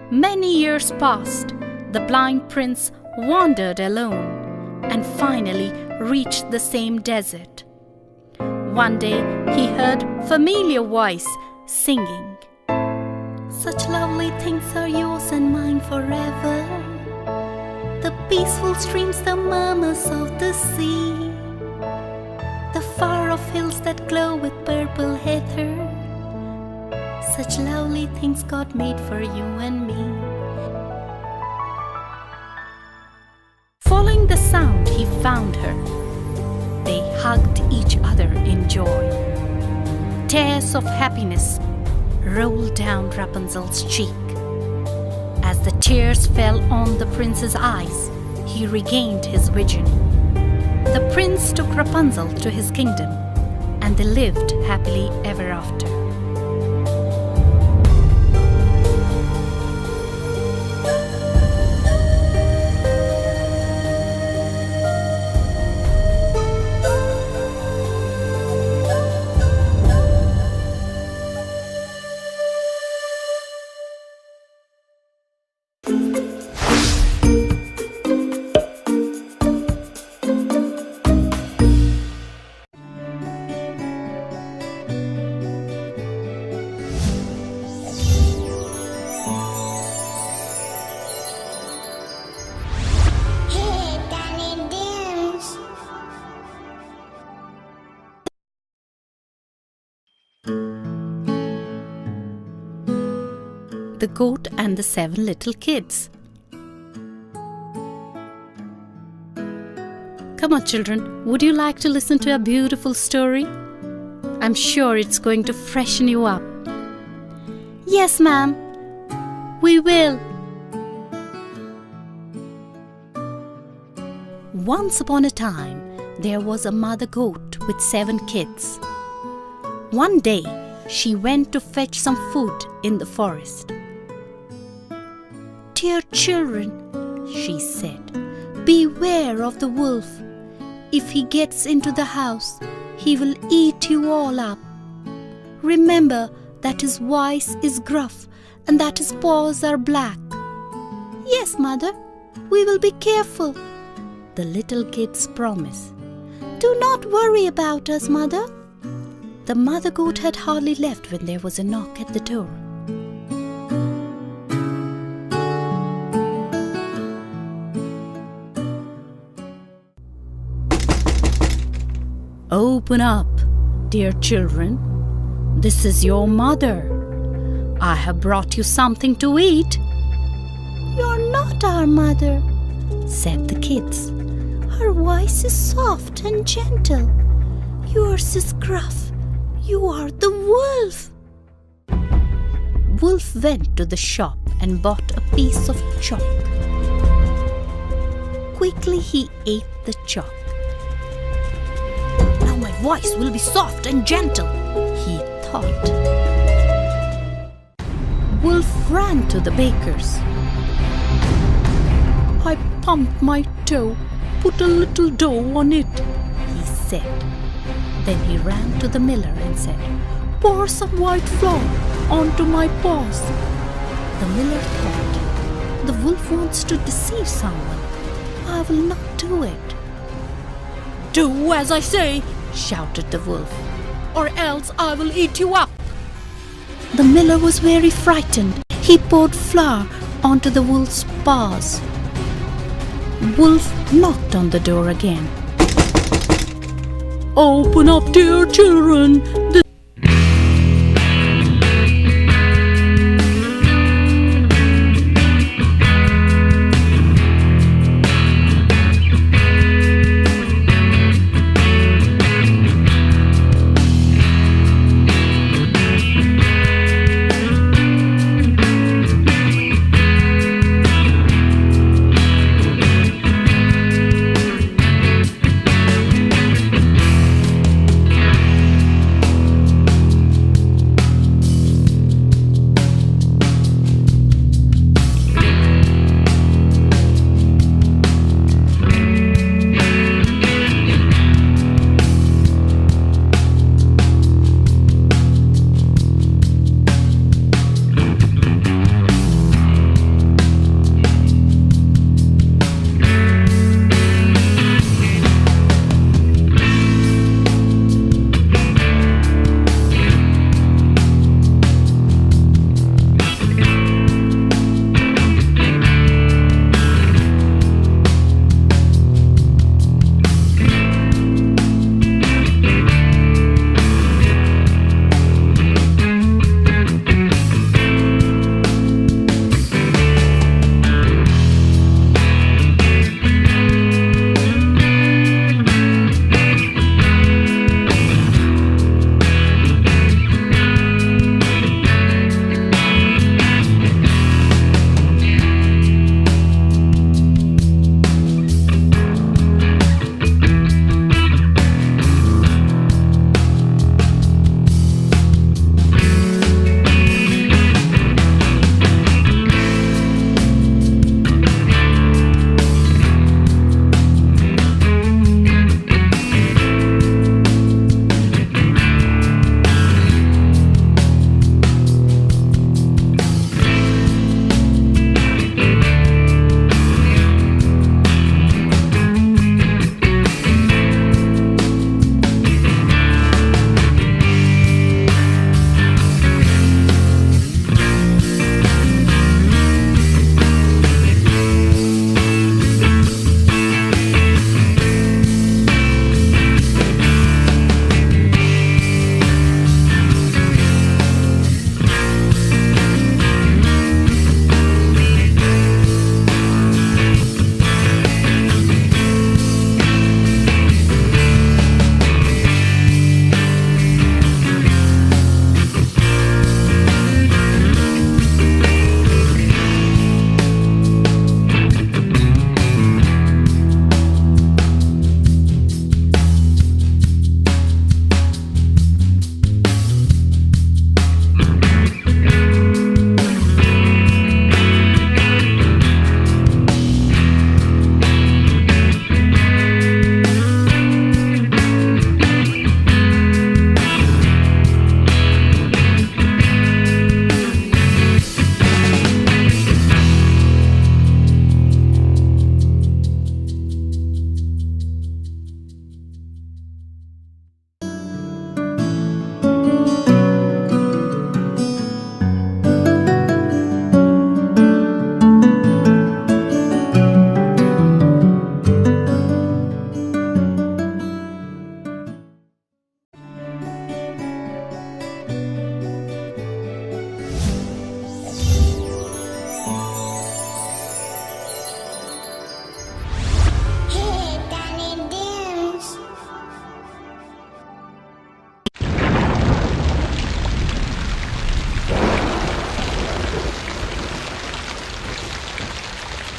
[SPEAKER 2] Many years passed. The blind prince wandered alone and finally reached the same desert. One day he heard familiar voice singing, "Such lovely things are yours and mine forever. The peaceful streams, the murmurs of the sea, the far-off hills that glow with purple heather. Such lovely things God made for you and me." Following the sound, he found her. They hugged each other in joy. Tears of happiness rolled down Rapunzel's cheek. As the tears fell on the prince's eyes, he regained his vision. The prince took Rapunzel to his kingdom, and they lived happily ever after.
[SPEAKER 5] Hey, Danny Dims.
[SPEAKER 2] The Goat and the Seven Little Kids. Come on, children, would you like to listen to a beautiful story? I'm sure it's going to freshen you up. Yes, ma'am. We will. Once upon a time, there was a mother goat with 7 kids. One day, she went to fetch some food in the forest. "Dear children," she said, "beware of the wolf. If he gets into the house, he will eat you all up. Remember that his voice is gruff and that his paws are black." "Yes, mother, we will be careful," the little kids promise. "Do not worry about us, mother." The mother goat had hardly left when there was a knock at the door. "Open up, dear children. This is your mother. I have brought you something to eat." "You're not our mother," said the kids. "Her voice is soft and gentle. Yours is gruff. You are the wolf." Wolf went to the shop and bought a piece of chalk. Quickly he ate the chalk. "Now my voice will be soft and gentle," he thought. Wolf ran to the baker's. "I pumped my toe, put a little dough on it," he said. Then he ran to the miller and said, "Pour some white flour onto my paws." The miller thought, "The wolf wants to deceive someone. I will not do it." "Do as I say," shouted the wolf, "or else I will eat you up." The miller was very frightened. He poured flour onto the wolf's paws. Wolf knocked on the door again. "Open up, dear children.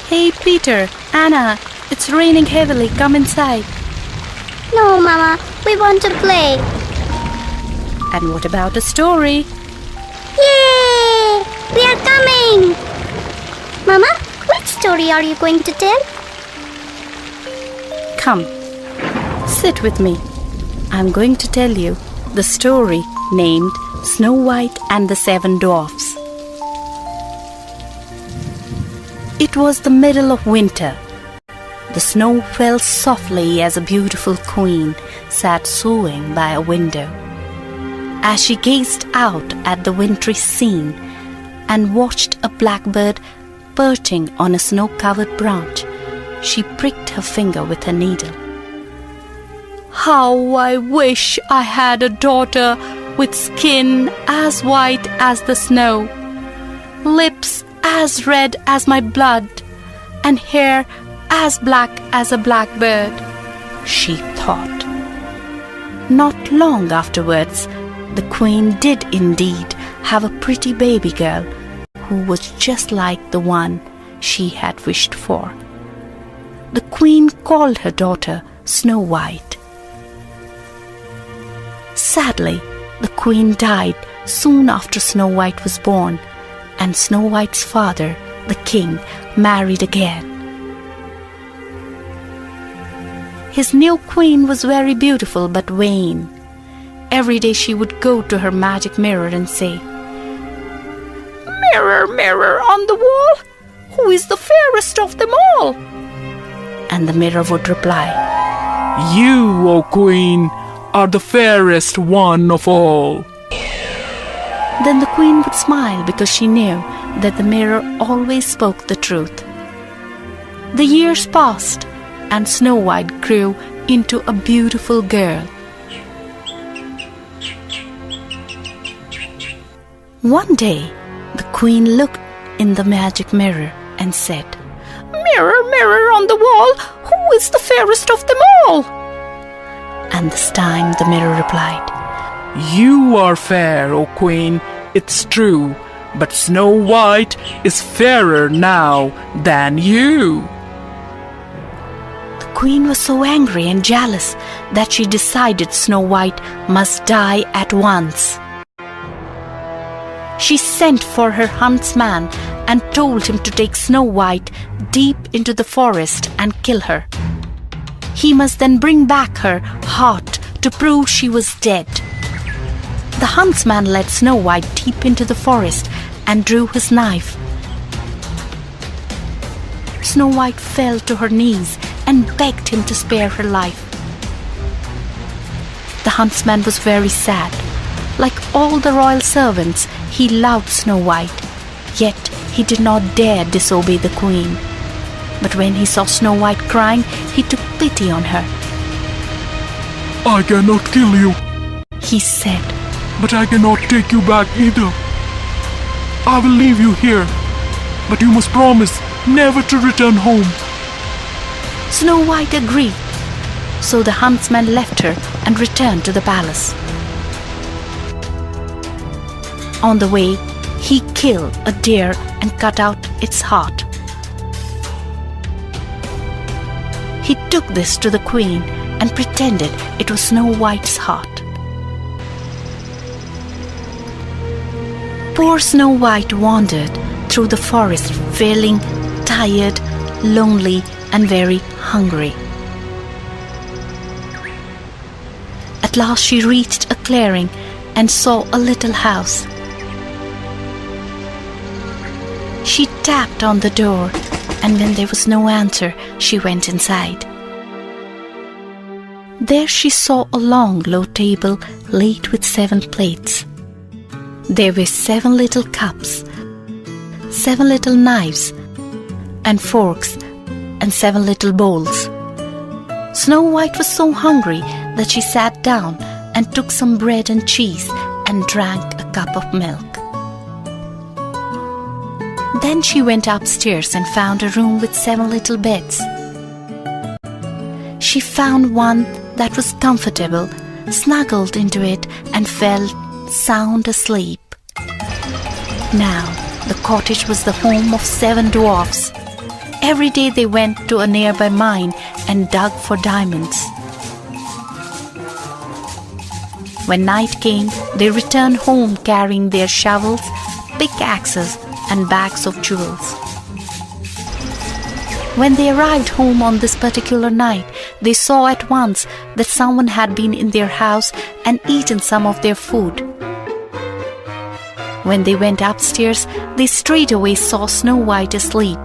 [SPEAKER 2] Hey Peter, Anna, it's raining heavily. Come inside.
[SPEAKER 5] No, Mama, we want to play.
[SPEAKER 2] And what about a story?
[SPEAKER 5] Yay! We are coming! Mama, what story are you going to tell?
[SPEAKER 2] Come, sit with me. I'm going to tell you the story named Snow White and the Seven Dwarfs. It was the middle of winter. The snow fell softly as a beautiful queen sat sewing by a window. As she gazed out at the wintry scene and watched a blackbird perching on a snow-covered branch, she pricked her finger with her needle. How I wish I had a daughter with skin as white as the snow, lips as red as my blood, and hair as black as a blackbird, she thought. Not long afterwards, the queen did indeed have a pretty baby girl who was just like the one she had wished for. The queen called her daughter Snow White. Sadly, the queen died soon after Snow White was born, and Snow White's father, the king, married again. His new queen was very beautiful but vain. Every day she would go to her magic mirror and say, "Mirror, mirror on the wall, who is the fairest of them all?" And the mirror would reply,
[SPEAKER 3] You, O Queen, are the fairest one of all.
[SPEAKER 2] Then the queen would smile because she knew that the mirror always spoke the truth. The years passed, and Snow White grew into a beautiful girl. One day, the queen looked in the magic mirror and said, "Mirror, mirror on the wall, who is the fairest of them all?" And this time the mirror replied,
[SPEAKER 3] You are fair, O Queen, it's true, but Snow White is fairer now than you.
[SPEAKER 2] The queen was so angry and jealous that she decided Snow White must die at once. She sent for her huntsman and told him to take Snow White deep into the forest and kill her. He must then bring back her heart to prove she was dead. The huntsman led Snow White deep into the forest and drew his knife. Snow White fell to her knees and begged him to spare her life. The huntsman was very sad. Like all the royal servants, he loved Snow White, yet he did not dare disobey the queen. But when he saw Snow White crying, he took pity on her.
[SPEAKER 3] I cannot kill you,
[SPEAKER 2] He said,
[SPEAKER 3] but I cannot take you back either. I will leave you here, but you must promise never to return home.
[SPEAKER 2] Snow White agreed. So the huntsman left her and returned to the palace. On the way, he killed a deer and cut out its heart. He took this to the queen and pretended it was Snow White's heart. Poor Snow White wandered through the forest feeling tired, lonely, and very hungry. At last she reached a clearing and saw a little house. She tapped on the door, and when there was no answer, she went inside. There she saw a long, low table laid with 7 plates. There were 7 little cups, 7 little knives and forks, and 7 little bowls. Snow White was so hungry that she sat down and took some bread and cheese and drank a cup of milk. Then she went upstairs and found a room with 7 little beds. She found one that was comfortable, snuggled into it, and fell sound asleep. Now, the cottage was the home of 7 dwarfs. Every day they went to a nearby mine and dug for diamonds. When night came, they returned home carrying their shovels, pickaxes, and bags of jewels. When they arrived home on this particular night, they saw at once that someone had been in their house and eaten some of their food. When they went upstairs, they straightway saw Snow White asleep.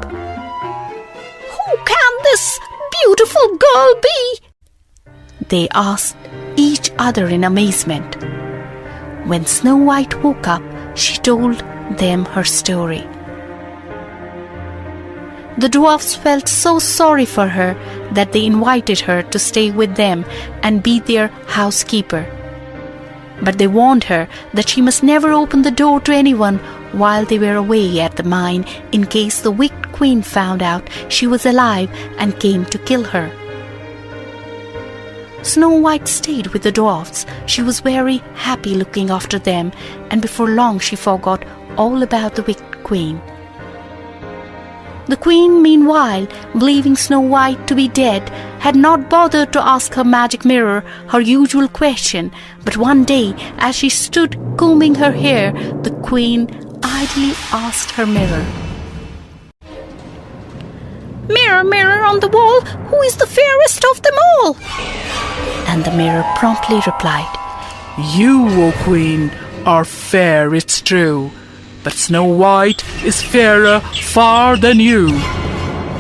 [SPEAKER 2] "Who can this beautiful girl be?" they asked each other in amazement. When Snow White woke up, she told them her story. The dwarfs felt so sorry for her that they invited her to stay with them and be their housekeeper. But they warned her that she must never open the door to anyone while they were away at the mine in case the wicked queen found out she was alive and came to kill her. Snow White stayed with the dwarfs. She was very happy looking after them, and before long she forgot all about the wicked queen. The queen, meanwhile, believing Snow White to be dead, had not bothered to ask her magic mirror her usual question, but one day, as she stood combing her hair, the queen idly asked her mirror, "Mirror, mirror on the wall, who is the fairest of them all?" And the mirror promptly replied,
[SPEAKER 3] You, O Queen, are fair, it's true, but Snow White is fairer far than you.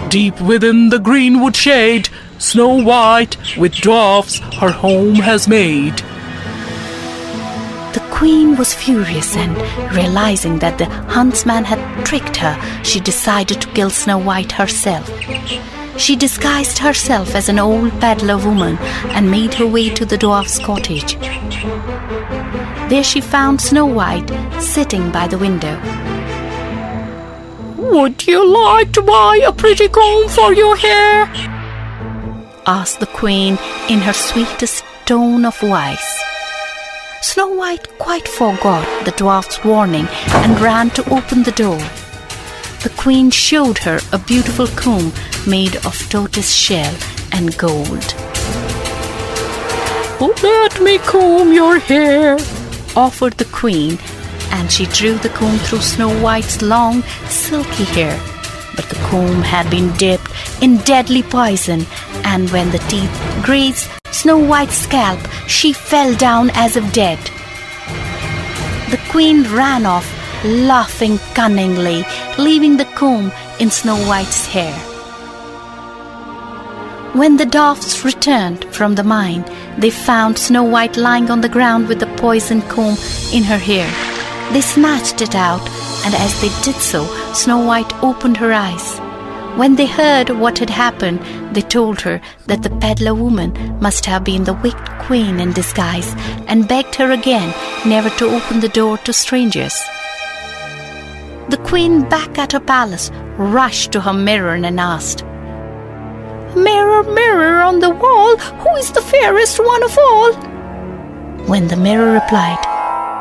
[SPEAKER 3] Deep within the greenwood shade, Snow White with dwarfs her home has made.
[SPEAKER 2] The queen was furious, and realizing that the huntsman had tricked her, she decided to kill Snow White herself. She disguised herself as an old peddler woman and made her way to the dwarf's cottage. There she found Snow White sitting by the window.
[SPEAKER 3] Would you like to buy a pretty comb for your hair?
[SPEAKER 2] asked the queen in her sweetest tone of voice. Snow White quite forgot the dwarf's warning and ran to open the door. The queen showed her a beautiful comb made of tortoise shell and gold.
[SPEAKER 3] Let me comb your hair,
[SPEAKER 2] offered the queen, and she drew the comb through Snow White's long, silky hair. But the comb had been dipped in deadly poison, and when the teeth grazed Snow White's scalp, she fell down as if dead. The queen ran off, laughing cunningly, leaving the comb in Snow White's hair. When the dwarfs returned from the mine, they found Snow White lying on the ground with the poisoned comb in her hair. They snatched it out, and as they did so, Snow White opened her eyes. When they heard what had happened, they told her that the peddler woman must have been the wicked queen in disguise, and begged her again never to open the door to strangers. The queen, back at her palace, rushed to her mirror and asked, "Mirror, mirror on the wall, who is the fairest one of all?" When the mirror replied,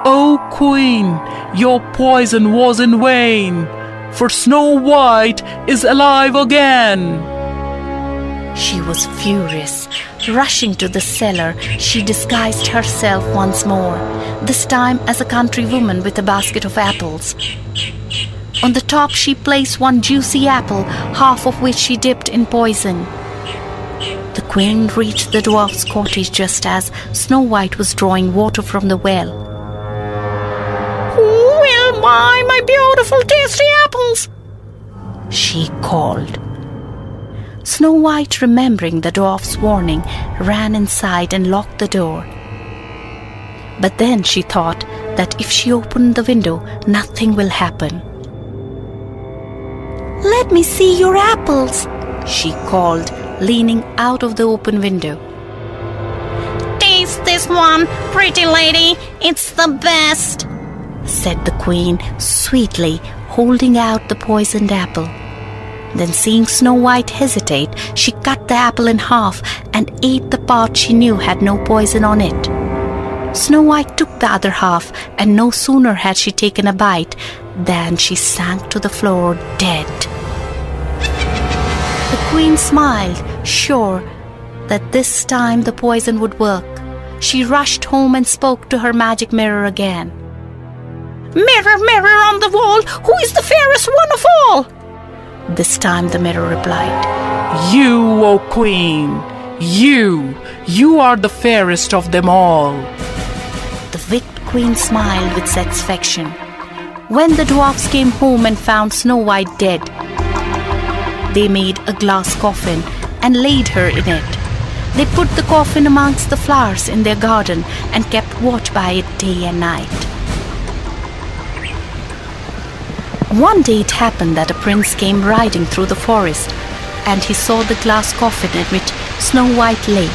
[SPEAKER 3] O Queen, your poison was in vain, for Snow White is alive again.
[SPEAKER 2] She was furious. Rushing to the cellar, she disguised herself once more, this time as a country woman with a basket of apples. On the top she placed one juicy apple, half of which she dipped in poison. The queen reached the dwarf's cottage just as Snow White was drawing water from the well. "Who will buy my beautiful tasty apples?" she called. Snow White, remembering the dwarf's warning, ran inside and locked the door. But then she thought that if she opened the window, nothing will happen. "Let me see your apples," she called, leaning out of the open window. "Taste this one, pretty lady, it's the best," said the queen sweetly, holding out the poisoned apple. Then, seeing Snow White hesitate, she cut the apple in half and ate the part she knew had no poison on it. Snow White took the other half, and no sooner had she taken a bite than she sank to the floor dead. The queen smiled, sure that this time the poison would work. She rushed home and spoke to her magic mirror again.
[SPEAKER 1] Mirror, mirror on the wall, who is the fairest one of all?
[SPEAKER 2] This time the mirror replied,
[SPEAKER 3] You, O Queen, you are the fairest of them all.
[SPEAKER 2] The wicked queen smiled with satisfaction. When the dwarfs came home and found Snow White dead, they made a glass coffin and laid her in it. They put the coffin amongst the flowers in their garden and kept watch by it day and night. One day it happened that a prince came riding through the forest, and he saw the glass coffin in which Snow White lay.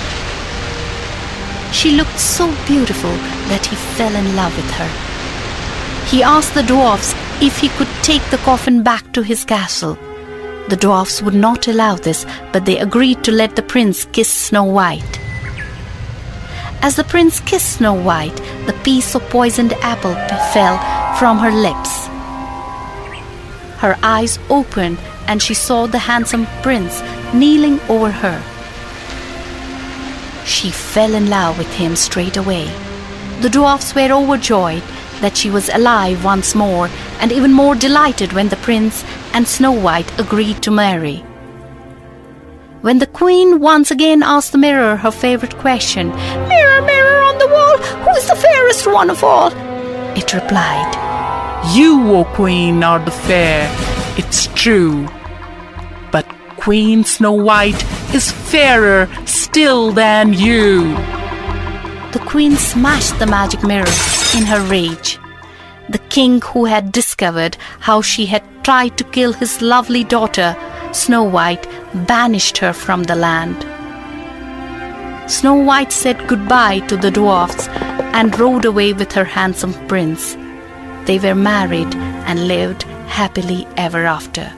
[SPEAKER 2] She looked so beautiful that he fell in love with her. He asked the dwarfs if he could take the coffin back to his castle. The dwarfs would not allow this, but they agreed to let the prince kiss Snow White. As the prince kissed Snow White, the piece of poisoned apple fell from her lips. Her eyes opened and she saw the handsome prince kneeling over her. She fell in love with him straight away. The dwarfs were overjoyed that she was alive once more, and even more delighted when the prince and Snow White agreed to marry. When the queen once again asked the mirror her favorite question,
[SPEAKER 1] Mirror, mirror on the wall, who is the fairest one of all?
[SPEAKER 2] It replied,
[SPEAKER 3] You, O Queen, are the fair, it's true. But Queen Snow White is fairer still than you.
[SPEAKER 2] The queen smashed the magic mirror in her rage. The king, who had discovered how she had tried to kill his lovely daughter, Snow White, banished her from the land. Snow White said goodbye to the dwarfs and rode away with her handsome prince. They were married and lived happily ever after.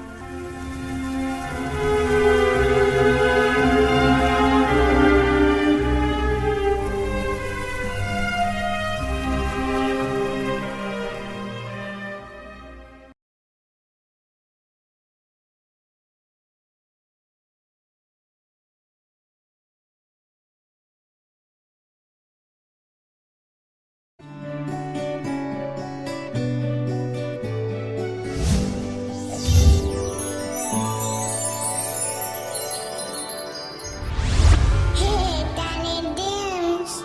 [SPEAKER 5] Hey, Danny Dims.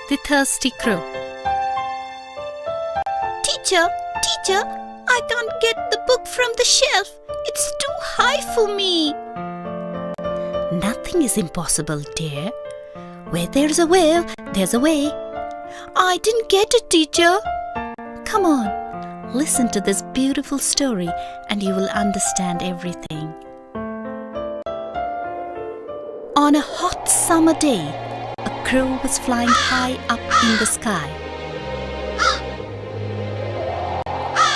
[SPEAKER 2] The Thirsty Crow.
[SPEAKER 1] Teacher, I can't get the book from the shelf. It's too high for me.
[SPEAKER 2] Nothing is impossible, dear. Where there's a will, there's a way.
[SPEAKER 1] I didn't get it, teacher.
[SPEAKER 2] Come on, listen to this beautiful story and you will understand everything. On a hot summer day, a crow was flying high up in the sky.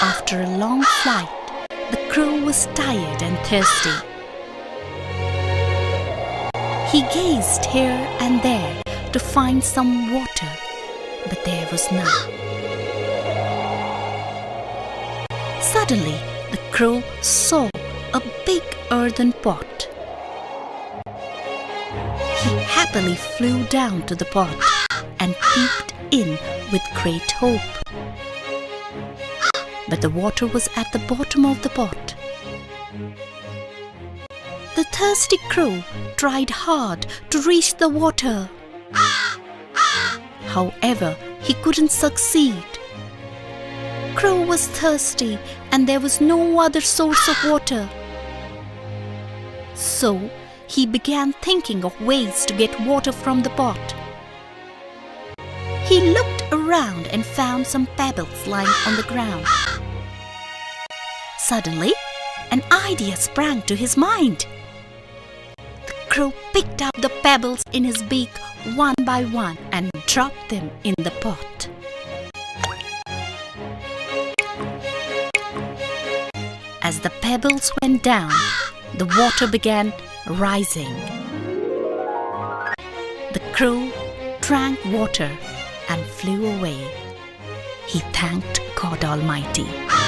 [SPEAKER 2] After a long flight, the crow was tired and thirsty. He gazed here and there to find some water, but there was none. Suddenly, the crow saw a big earthen pot. He happily flew down to the pot and peeped in with great hope. But the water was at the bottom of the pot. The thirsty crow tried hard to reach the water. However, he couldn't succeed. Crow was thirsty and there was no other source of water. So he began thinking of ways to get water from the pot. He looked around and found some pebbles lying on the ground. Suddenly, an idea sprang to his mind. The crow picked up the pebbles in his beak one by one and dropped them in the pot. As the pebbles went down, the water began rising. The crow drank water and flew away. he thanked God Almighty.